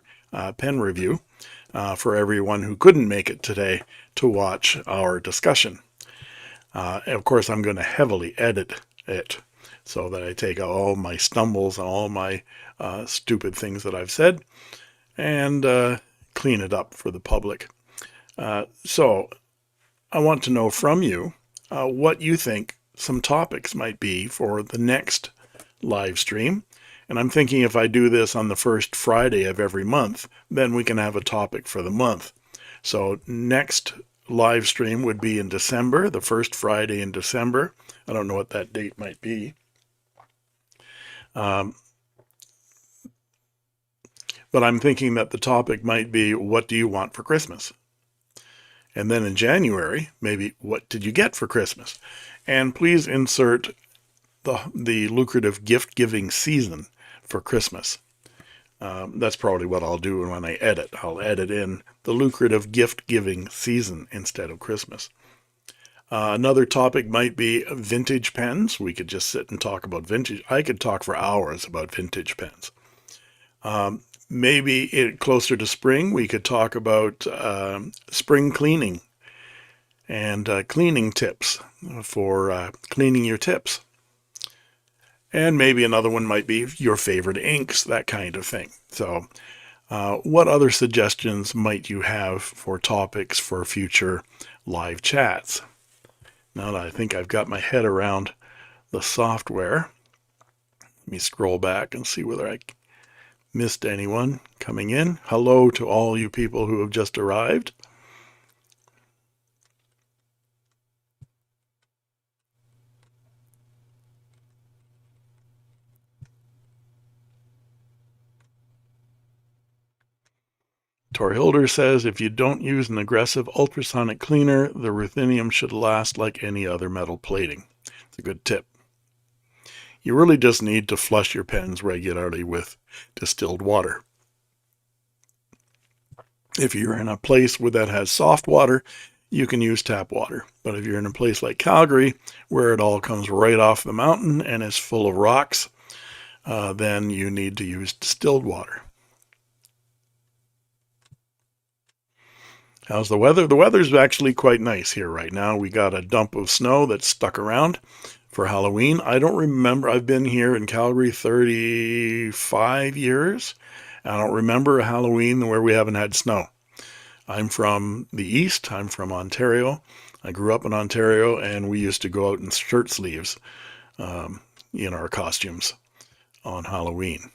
pen review for everyone who couldn't make it today to watch our discussion. Of course, I'm going to heavily edit it so that I take all my stumbles and all my stupid things that I've said and clean it up for the public. So I want to know from you what you think some topics might be for the next live stream. And I'm thinking if I do this on the first Friday of every month, then we can have a topic for the month. So next live stream would be in December, the first Friday in December. I don't know what that date might be. But I'm thinking that the topic might be, what do you want for Christmas? And then in January, maybe, what did you get for Christmas? And please insert the lucrative gift-giving season for Christmas. That's probably what I'll do when I edit. I'll edit in the lucrative gift-giving season instead of Christmas. Another topic might be vintage pens. We could just sit and talk about vintage. I could talk for hours about vintage pens. Maybe closer to spring, we could talk about spring cleaning and cleaning tips for cleaning your tips. And maybe another one might be your favorite inks, that kind of thing. So what other suggestions might you have for topics for future live chats? Now that I think I've got my head around the software, let me scroll back and see whether I missed anyone coming in. Hello to all you people who have just arrived. Torhilder says, if you don't use an aggressive ultrasonic cleaner, the ruthenium should last like any other metal plating. It's a good tip. You really just need to flush your pens regularly with distilled water. If you're in a place that has soft water, you can use tap water. But if you're in a place like Calgary, where it all comes right off the mountain and is full of rocks, then you need to use distilled water. How's the weather? The weather's actually quite nice here right now. We got a dump of snow that's stuck around for Halloween. I don't remember. I've been here in Calgary 35 years. I don't remember a Halloween where we haven't had snow. I'm from the East. I'm from Ontario. I grew up in Ontario, and we used to go out in shirt sleeves in our costumes on Halloween.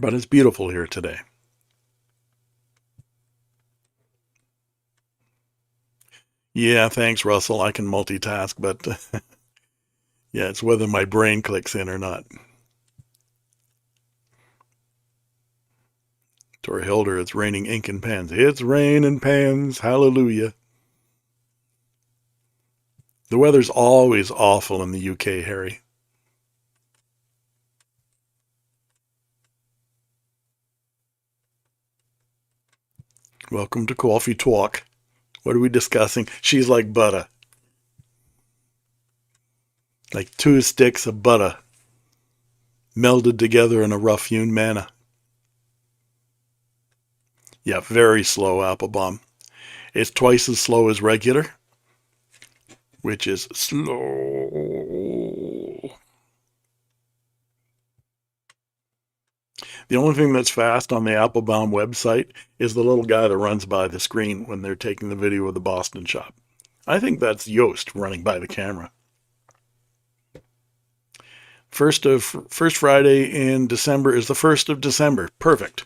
But it's beautiful here today. Yeah, thanks, Russell. I can multitask, but yeah, it's whether my brain clicks in or not. Tor Hilder, it's raining ink and pens. It's rain and pens. Hallelujah. The weather's always awful in the UK, Harry. Welcome to Coffee Talk. What are we discussing? She's like butter. Like two sticks of butter melded together in a rough-hewn manner. Yeah, very slow Applebaum. It's twice as slow as regular, which is slow. The only thing that's fast on the Applebaum website is the little guy that runs by the screen when they're taking the video of the Boston shop. I think that's Yoast running by the camera. First Friday in December is the 1st of December. Perfect.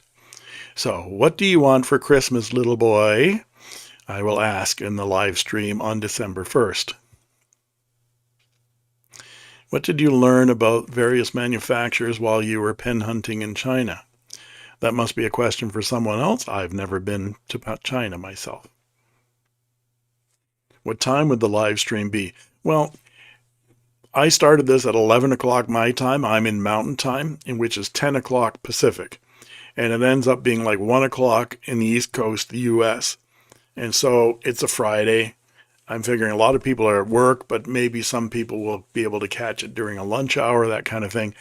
So, what do you want for Christmas, little boy? I will ask in the live stream on December 1st. What did you learn about various manufacturers while you were pen hunting in China? That must be a question for someone else. I've never been to China myself. What time would the live stream be? Well, I started this at 11 o'clock my time. I'm in Mountain Time, in which is 10 o'clock Pacific. And it ends up being like 1 o'clock in the East Coast, the US. And so it's a Friday. I'm figuring a lot of people are at work, but maybe some people will be able to catch it during a lunch hour, that kind of thing.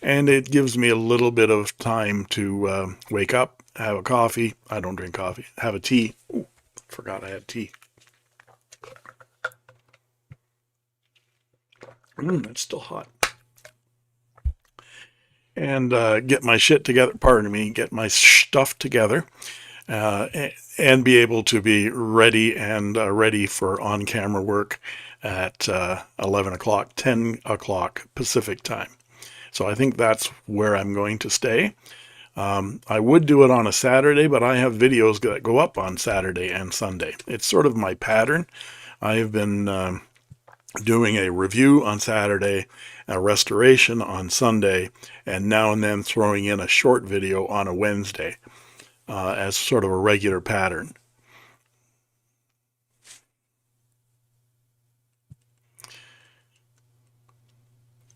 And it gives me a little bit of time to wake up, have a coffee. I don't drink coffee. Have a tea. Ooh, forgot I had tea. It's still hot. And get my shit together, pardon me, get my stuff together. And be able to be ready and ready for on-camera work at 11 o'clock, 10 o'clock Pacific time. So I think that's where I'm going to stay. I would do it on a Saturday, but I have videos that go up on Saturday and Sunday. It's sort of my pattern. I've been doing a review on Saturday, a restoration on Sunday, and now and then throwing in a short video on a Wednesday. As sort of a regular pattern.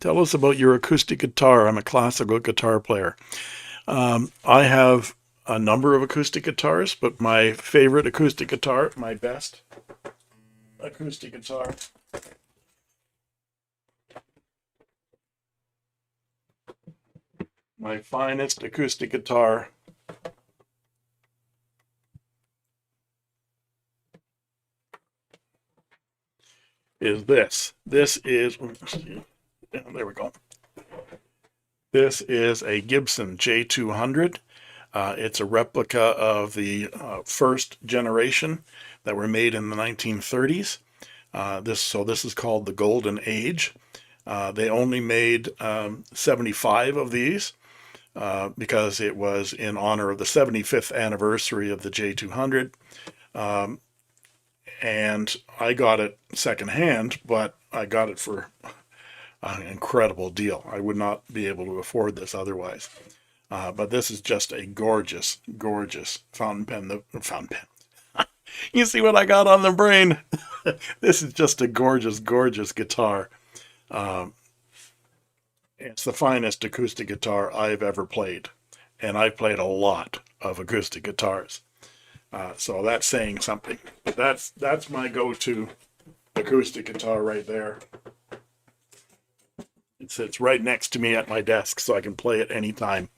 Tell us about your acoustic guitar. I'm a classical guitar player. I have a number of acoustic guitars, but my favorite acoustic guitar, my best acoustic guitar, my finest acoustic guitar is this. This is, there we go. This is a Gibson J200. It's a replica of the first generation that were made in the 1930s. This is called the Golden Age. They only made 75 of these because it was in honor of the 75th anniversary of the J200. And I got it secondhand, but I got it for an incredible deal. I would not be able to afford this otherwise. But this is just a gorgeous, gorgeous fountain pen. Fountain pen. You see what I got on the brain? This is just a gorgeous, gorgeous guitar. It's the finest acoustic guitar I've ever played. And I've played a lot of acoustic guitars. So that's saying something. But that's my go-to acoustic guitar right there. It sits right next to me at my desk so I can play it anytime.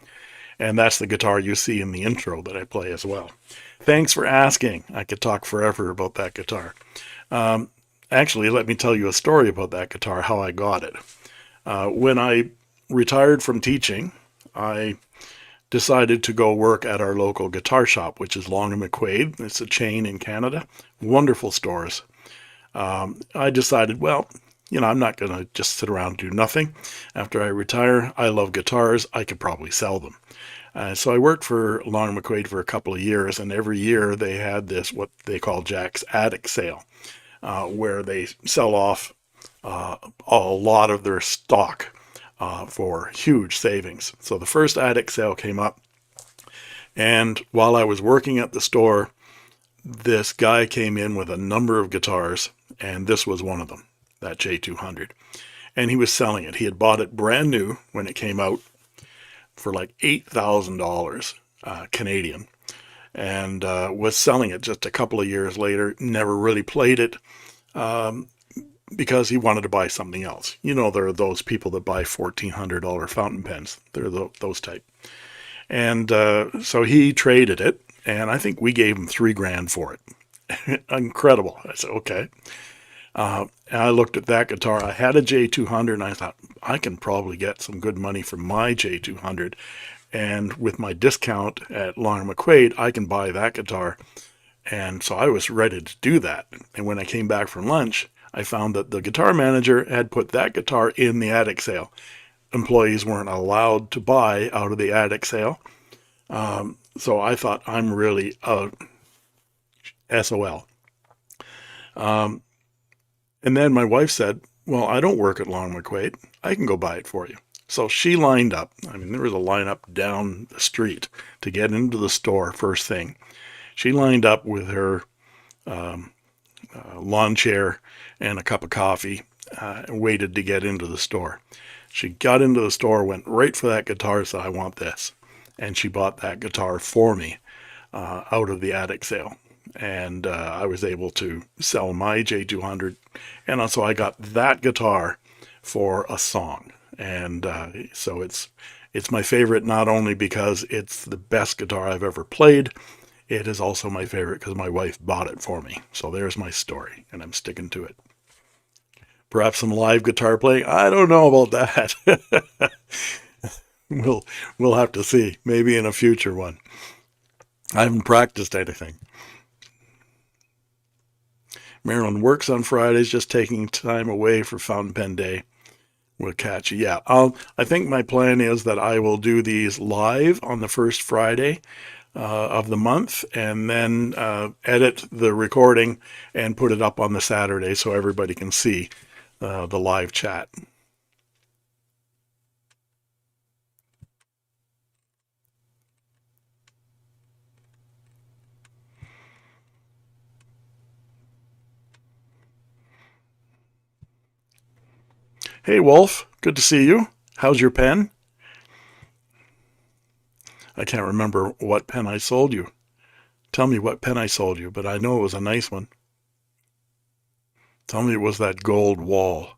And that's the guitar you see in the intro that I play as well. Thanks for asking. I could talk forever about that guitar. Actually, let me tell you a story about that guitar, how I got it. When I retired from teaching, I decided to go work at our local guitar shop, which is Long and McQuaid. It's a chain in Canada. Wonderful stores. I decided, well, I'm not going to just sit around and do nothing. After I retire, I love guitars. I could probably sell them. So I worked for Long and McQuaid for a couple of years, and every year they had this, what they call Jack's Attic Sale. where they sell off a lot of their stock for huge savings. So the first attic sale came up, and while I was working at the store, this guy came in with a number of guitars, and this was one of them, that J200. And he was selling it. He had bought it brand new when it came out for like $8,000 Canadian, and was selling it just a couple of years later. Never really played it because he wanted to buy something else. You know, there are those people that buy $1,400 fountain pens. They're those type. And so he traded it, and I think we gave him $3,000 for it. Incredible. I said, okay. And I looked at that guitar. I had a J200, and I thought, I can probably get some good money for my J200. And with my discount at Long McQuaid, I can buy that guitar. And so I was ready to do that. And when I came back from lunch, I found that the guitar manager had put that guitar in the attic sale. Employees weren't allowed to buy out of the attic sale. So I thought, I'm really SOL. And then my wife said, well, I don't work at Long McQuaid. I can go buy it for you. So she lined up. I mean, there was a lineup down the street to get into the store first thing. She lined up with her lawn chair and a cup of coffee and waited to get into the store. She got into the store, went right for that guitar, said, I want this. And she bought that guitar for me out of the attic sale. And I was able to sell my J200. And also I got that guitar for a song. And so it's my favorite, not only because it's the best guitar I've ever played, it is also my favorite because my wife bought it for me. So there's my story, and I'm sticking to it. Perhaps some live guitar playing? I don't know about that. We'll have to see. Maybe in a future one. I haven't practiced anything. Marilyn works on Fridays, just taking time away for Fountain Pen Day. We'll catch you. Yeah, I think my plan is that I will do these live on the first Friday of the month, and then edit the recording and put it up on the Saturday so everybody can see the live chat. Hey, Wolf, good to see you. How's your pen? I can't remember what pen I sold you. Tell me what pen I sold you, but I know it was a nice one. Tell me it was that gold wall,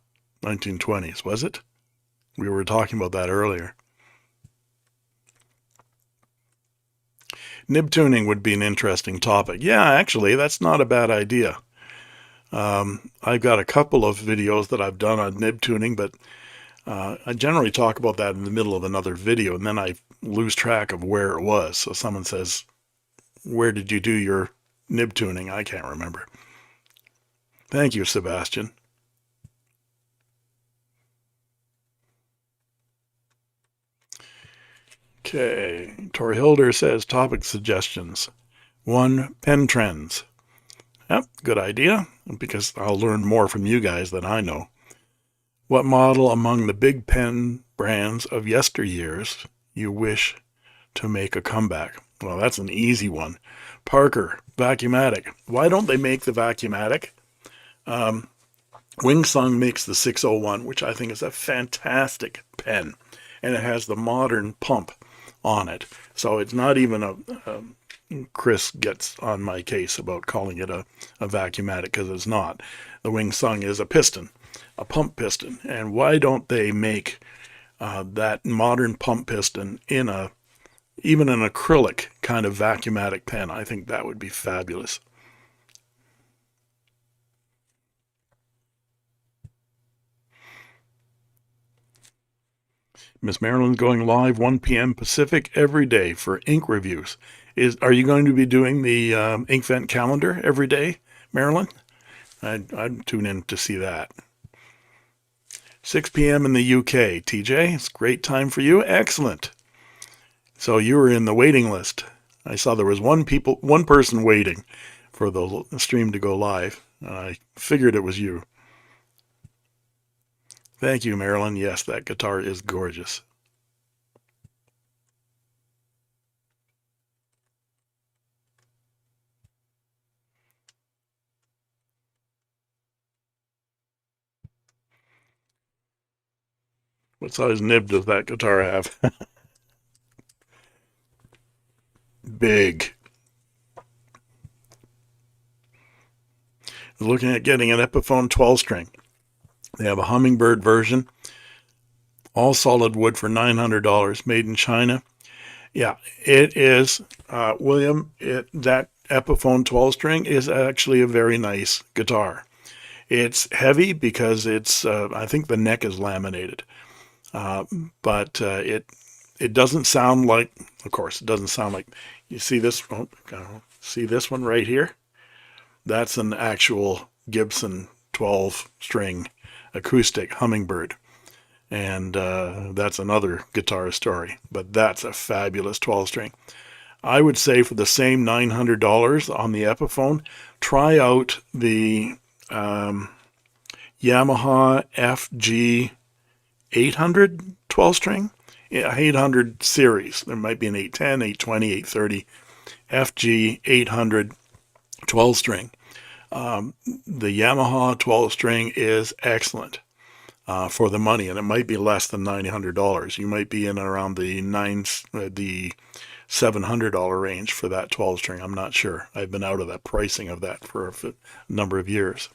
1920s, was it? We were talking about that earlier. Nib tuning would be an interesting topic. Yeah, actually, that's not a bad idea. I've got a couple of videos that I've done on nib tuning, but I generally talk about that in the middle of another video, and then I lose track of where it was. So someone says, where did you do your nib tuning? I can't remember. Thank you, Sebastian. Okay, Tori Hilder says topic suggestions. 1, pen trends. Yep, good idea, because I'll learn more from you guys than I know. What model among the big pen brands of yesteryears you wish to make a comeback? Well, that's an easy one. Parker, Vacuumatic. Why don't they make the Vacuumatic? Wingsung makes the 601, which I think is a fantastic pen, and it has the modern pump on it. So it's not even a Chris gets on my case about calling it a Vacuumatic, because it's not. The Wingsung is a piston, a pump piston. And why don't they make that modern pump piston in even an acrylic kind of Vacuumatic pen? I think that would be fabulous. Miss Marilyn's going live 1 p.m. Pacific every day for ink reviews. Are you going to be doing the Inkvent calendar every day, Marilyn? I'd tune in to see that. 6 p.m. in the UK. TJ, it's a great time for you. Excellent. So you were in the waiting list. I saw there was one person waiting for the stream to go live. I figured it was you. Thank you, Marilyn. Yes, that guitar is gorgeous. What size nib does that guitar have? Big. Looking at getting an Epiphone 12 string. They have a hummingbird version, all solid wood for $900, made in China. Yeah, it is, William, that Epiphone 12 string is actually a very nice guitar. It's heavy because it's, I think the neck is laminated, but it doesn't sound like, of course, it doesn't sound like, you see this, see this one right here? That's an actual Gibson 12 string acoustic hummingbird. And that's another guitar story, but that's a fabulous 12 string. I would say for the same $900 on the Epiphone, try out the Yamaha FG 800 12 string, 800 series. There might be an 810, 820, 830, FG 800 12 string. The Yamaha 12 string is excellent for the money, and it might be less than $900. You might be in around the $700 range for that 12 string. I'm not sure. I've been out of that pricing of that for a number of years.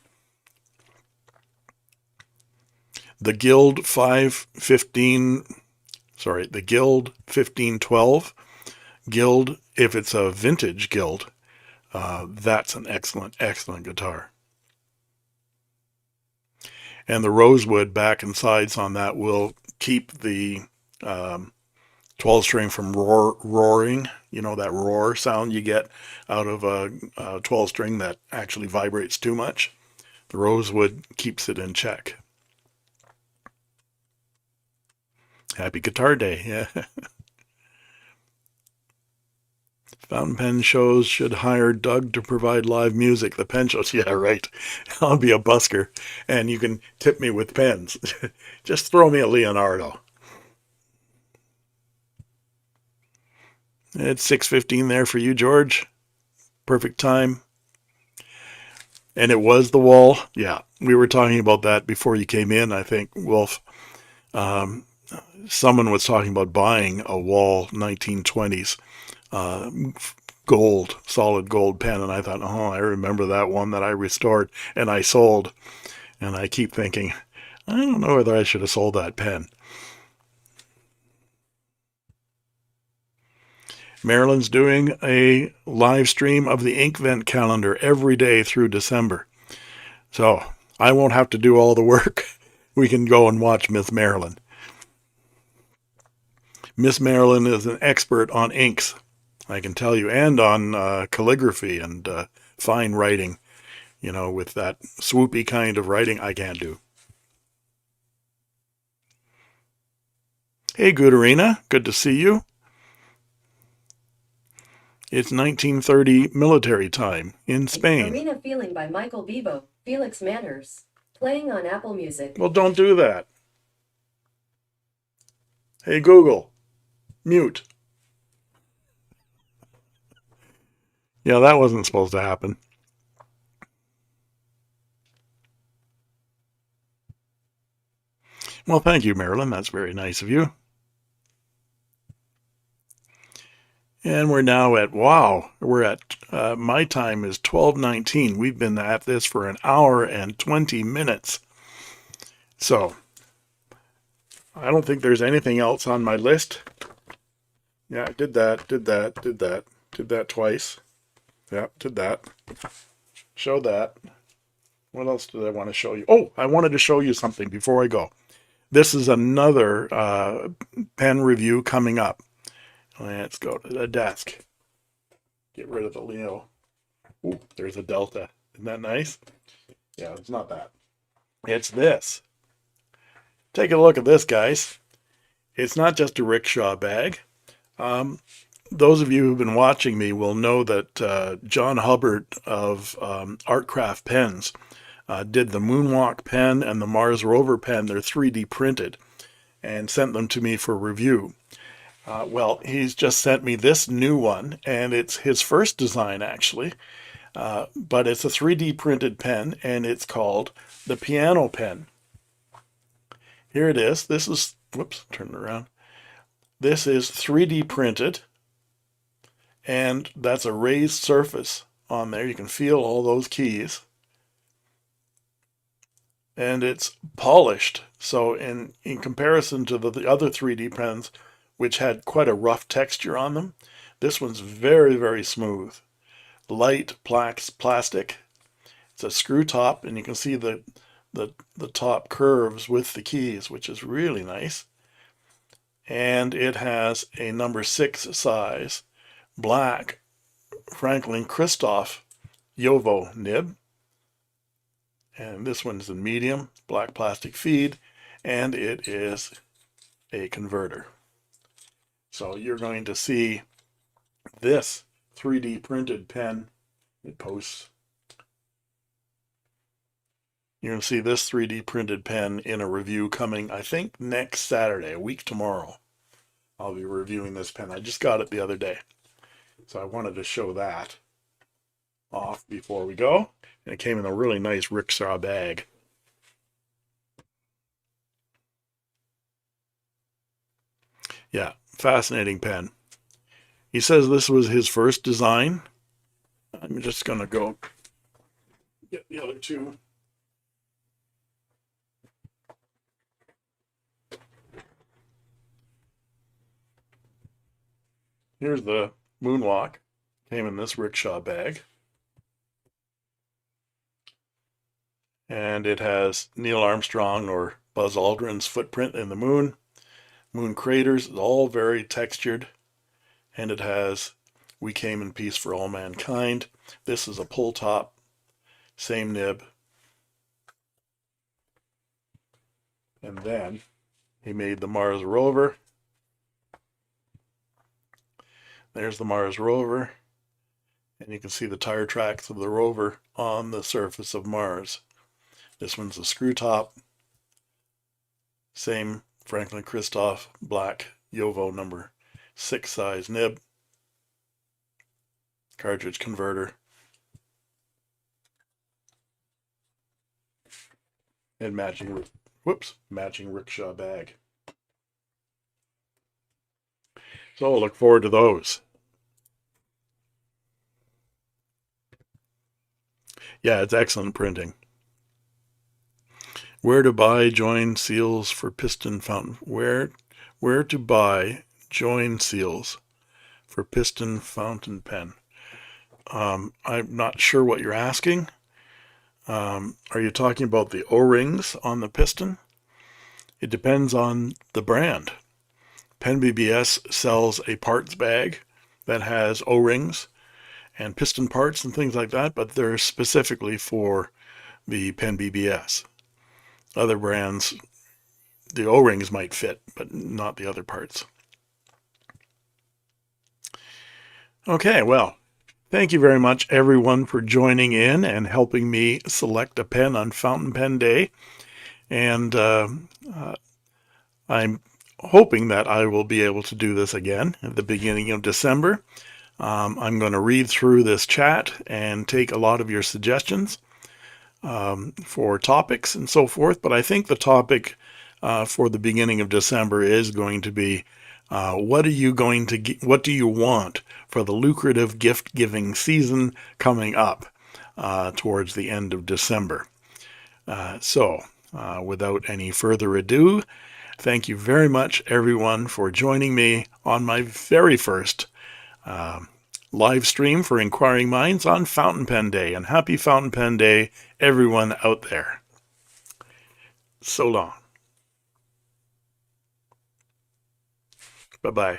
The Guild 1512 Guild, if it's a vintage Guild, that's an excellent guitar. And the rosewood back and sides on that will keep the 12 string from roaring. You know, that roar sound you get out of a 12 string that actually vibrates too much. The rosewood keeps it in check. Happy Guitar Day, yeah. Fountain pen shows should hire Doug to provide live music. The pen shows, yeah, right. I'll be a busker, and you can tip me with pens. Just throw me a Leonardo. It's 6:15 there for you, George. Perfect time. And it was the wall. Yeah, we were talking about that before you came in, I think, Wolf. Someone was talking about buying a Wall 1920s gold, solid gold pen, and I thought, oh, I remember that one that I restored and I sold. And I keep thinking, I don't know whether I should have sold that pen. Marilyn's doing a live stream of the Inkvent calendar every day through December. So I won't have to do all the work. We can go and watch Miss Marilyn. Miss Marilyn is an expert on inks, I can tell you, and on calligraphy and fine writing. You know, with that swoopy kind of writing, I can't do. Hey, Gudarina, good to see you. It's 1930 military time in Spain. Arena Feeling by Michael Bebo, Felix Manners. Playing on Apple Music. Well, don't do that. Hey, Google, mute. Yeah, that wasn't supposed to happen. Well, thank you, Marilyn. That's very nice of you. And we're now at, wow, we're at, my time is 12:19. We've been at this for an hour and 20 minutes. So, I don't think there's anything else on my list. Yeah, I did that twice. Yeah, did that. Show that. What else did I want to show you? Oh, I wanted to show you something before I go. This is another pen review coming up. Let's go to the desk. Get rid of the Leo. Ooh, there's a Delta. Isn't that nice? Yeah, it's not that. It's this. Take a look at this, guys. It's not just a rickshaw bag. those of you who've been watching me will know that John Hubbard of Artcraft Pens did the Moonwalk pen and the Mars Rover pen. They're 3D printed, and sent them to me for review. Well, he's just sent me this new one, and it's his first design actually, but it's a 3D printed pen, and it's called the Piano Pen. Here it is. This is, whoops, turn it around. This is 3D printed, and that's a raised surface on there. You can feel all those keys. And it's polished. So in comparison to the other 3D pens, which had quite a rough texture on them, this one's very, very smooth. Light plastic. It's a screw top, and you can see the top curves with the keys, which is really nice. And it has a number 6 size black Franklin Christoph Jovo nib. And this one's in medium, black plastic feed, and it is a converter. So you're going to see this 3D printed pen. It posts. You're going to see this 3D printed pen in a review coming, I think, next Saturday, a week tomorrow. I'll be reviewing this pen. I just got it the other day. So I wanted to show that off before we go. And it came in a really nice rickshaw bag. Yeah, fascinating pen. He says this was his first design. I'm just going to go get the other two. Here's the Moonwalk. Came in this rickshaw bag. And it has Neil Armstrong or Buzz Aldrin's footprint in the moon. Moon craters, all very textured. And it has We Came in Peace for All Mankind. This is a pull top, same nib. And then he made the Mars Rover. There's the Mars Rover. And you can see the tire tracks of the rover on the surface of Mars. This one's a screw top. Same Franklin Christoph black Jovo number 6 size nib. Cartridge converter. And matching rickshaw bag. So look forward to those. Yeah, it's excellent printing. Where to buy join seals for piston fountain? Where to buy join seals for piston fountain pen? I'm not sure what you're asking. Are you talking about the O-rings on the piston? It depends on the brand. Pen BBS sells a parts bag that has O-rings and piston parts and things like that, but they're specifically for the Pen BBS. Other brands, the O-rings might fit, but not the other parts. Okay, well, thank you very much, everyone, for joining in and helping me select a pen on Fountain Pen Day. And I'm hoping that I will be able to do this again at the beginning of December. I'm going to read through this chat and take a lot of your suggestions for topics and so forth. But I think the topic for the beginning of December is going to be what do you want for the lucrative gift giving season coming up towards the end of December. So without any further ado, thank you very much, everyone, for joining me on my very first live stream for Inquiring Minds on Fountain Pen Day. And happy Fountain Pen Day, everyone out there. So long. Bye-bye.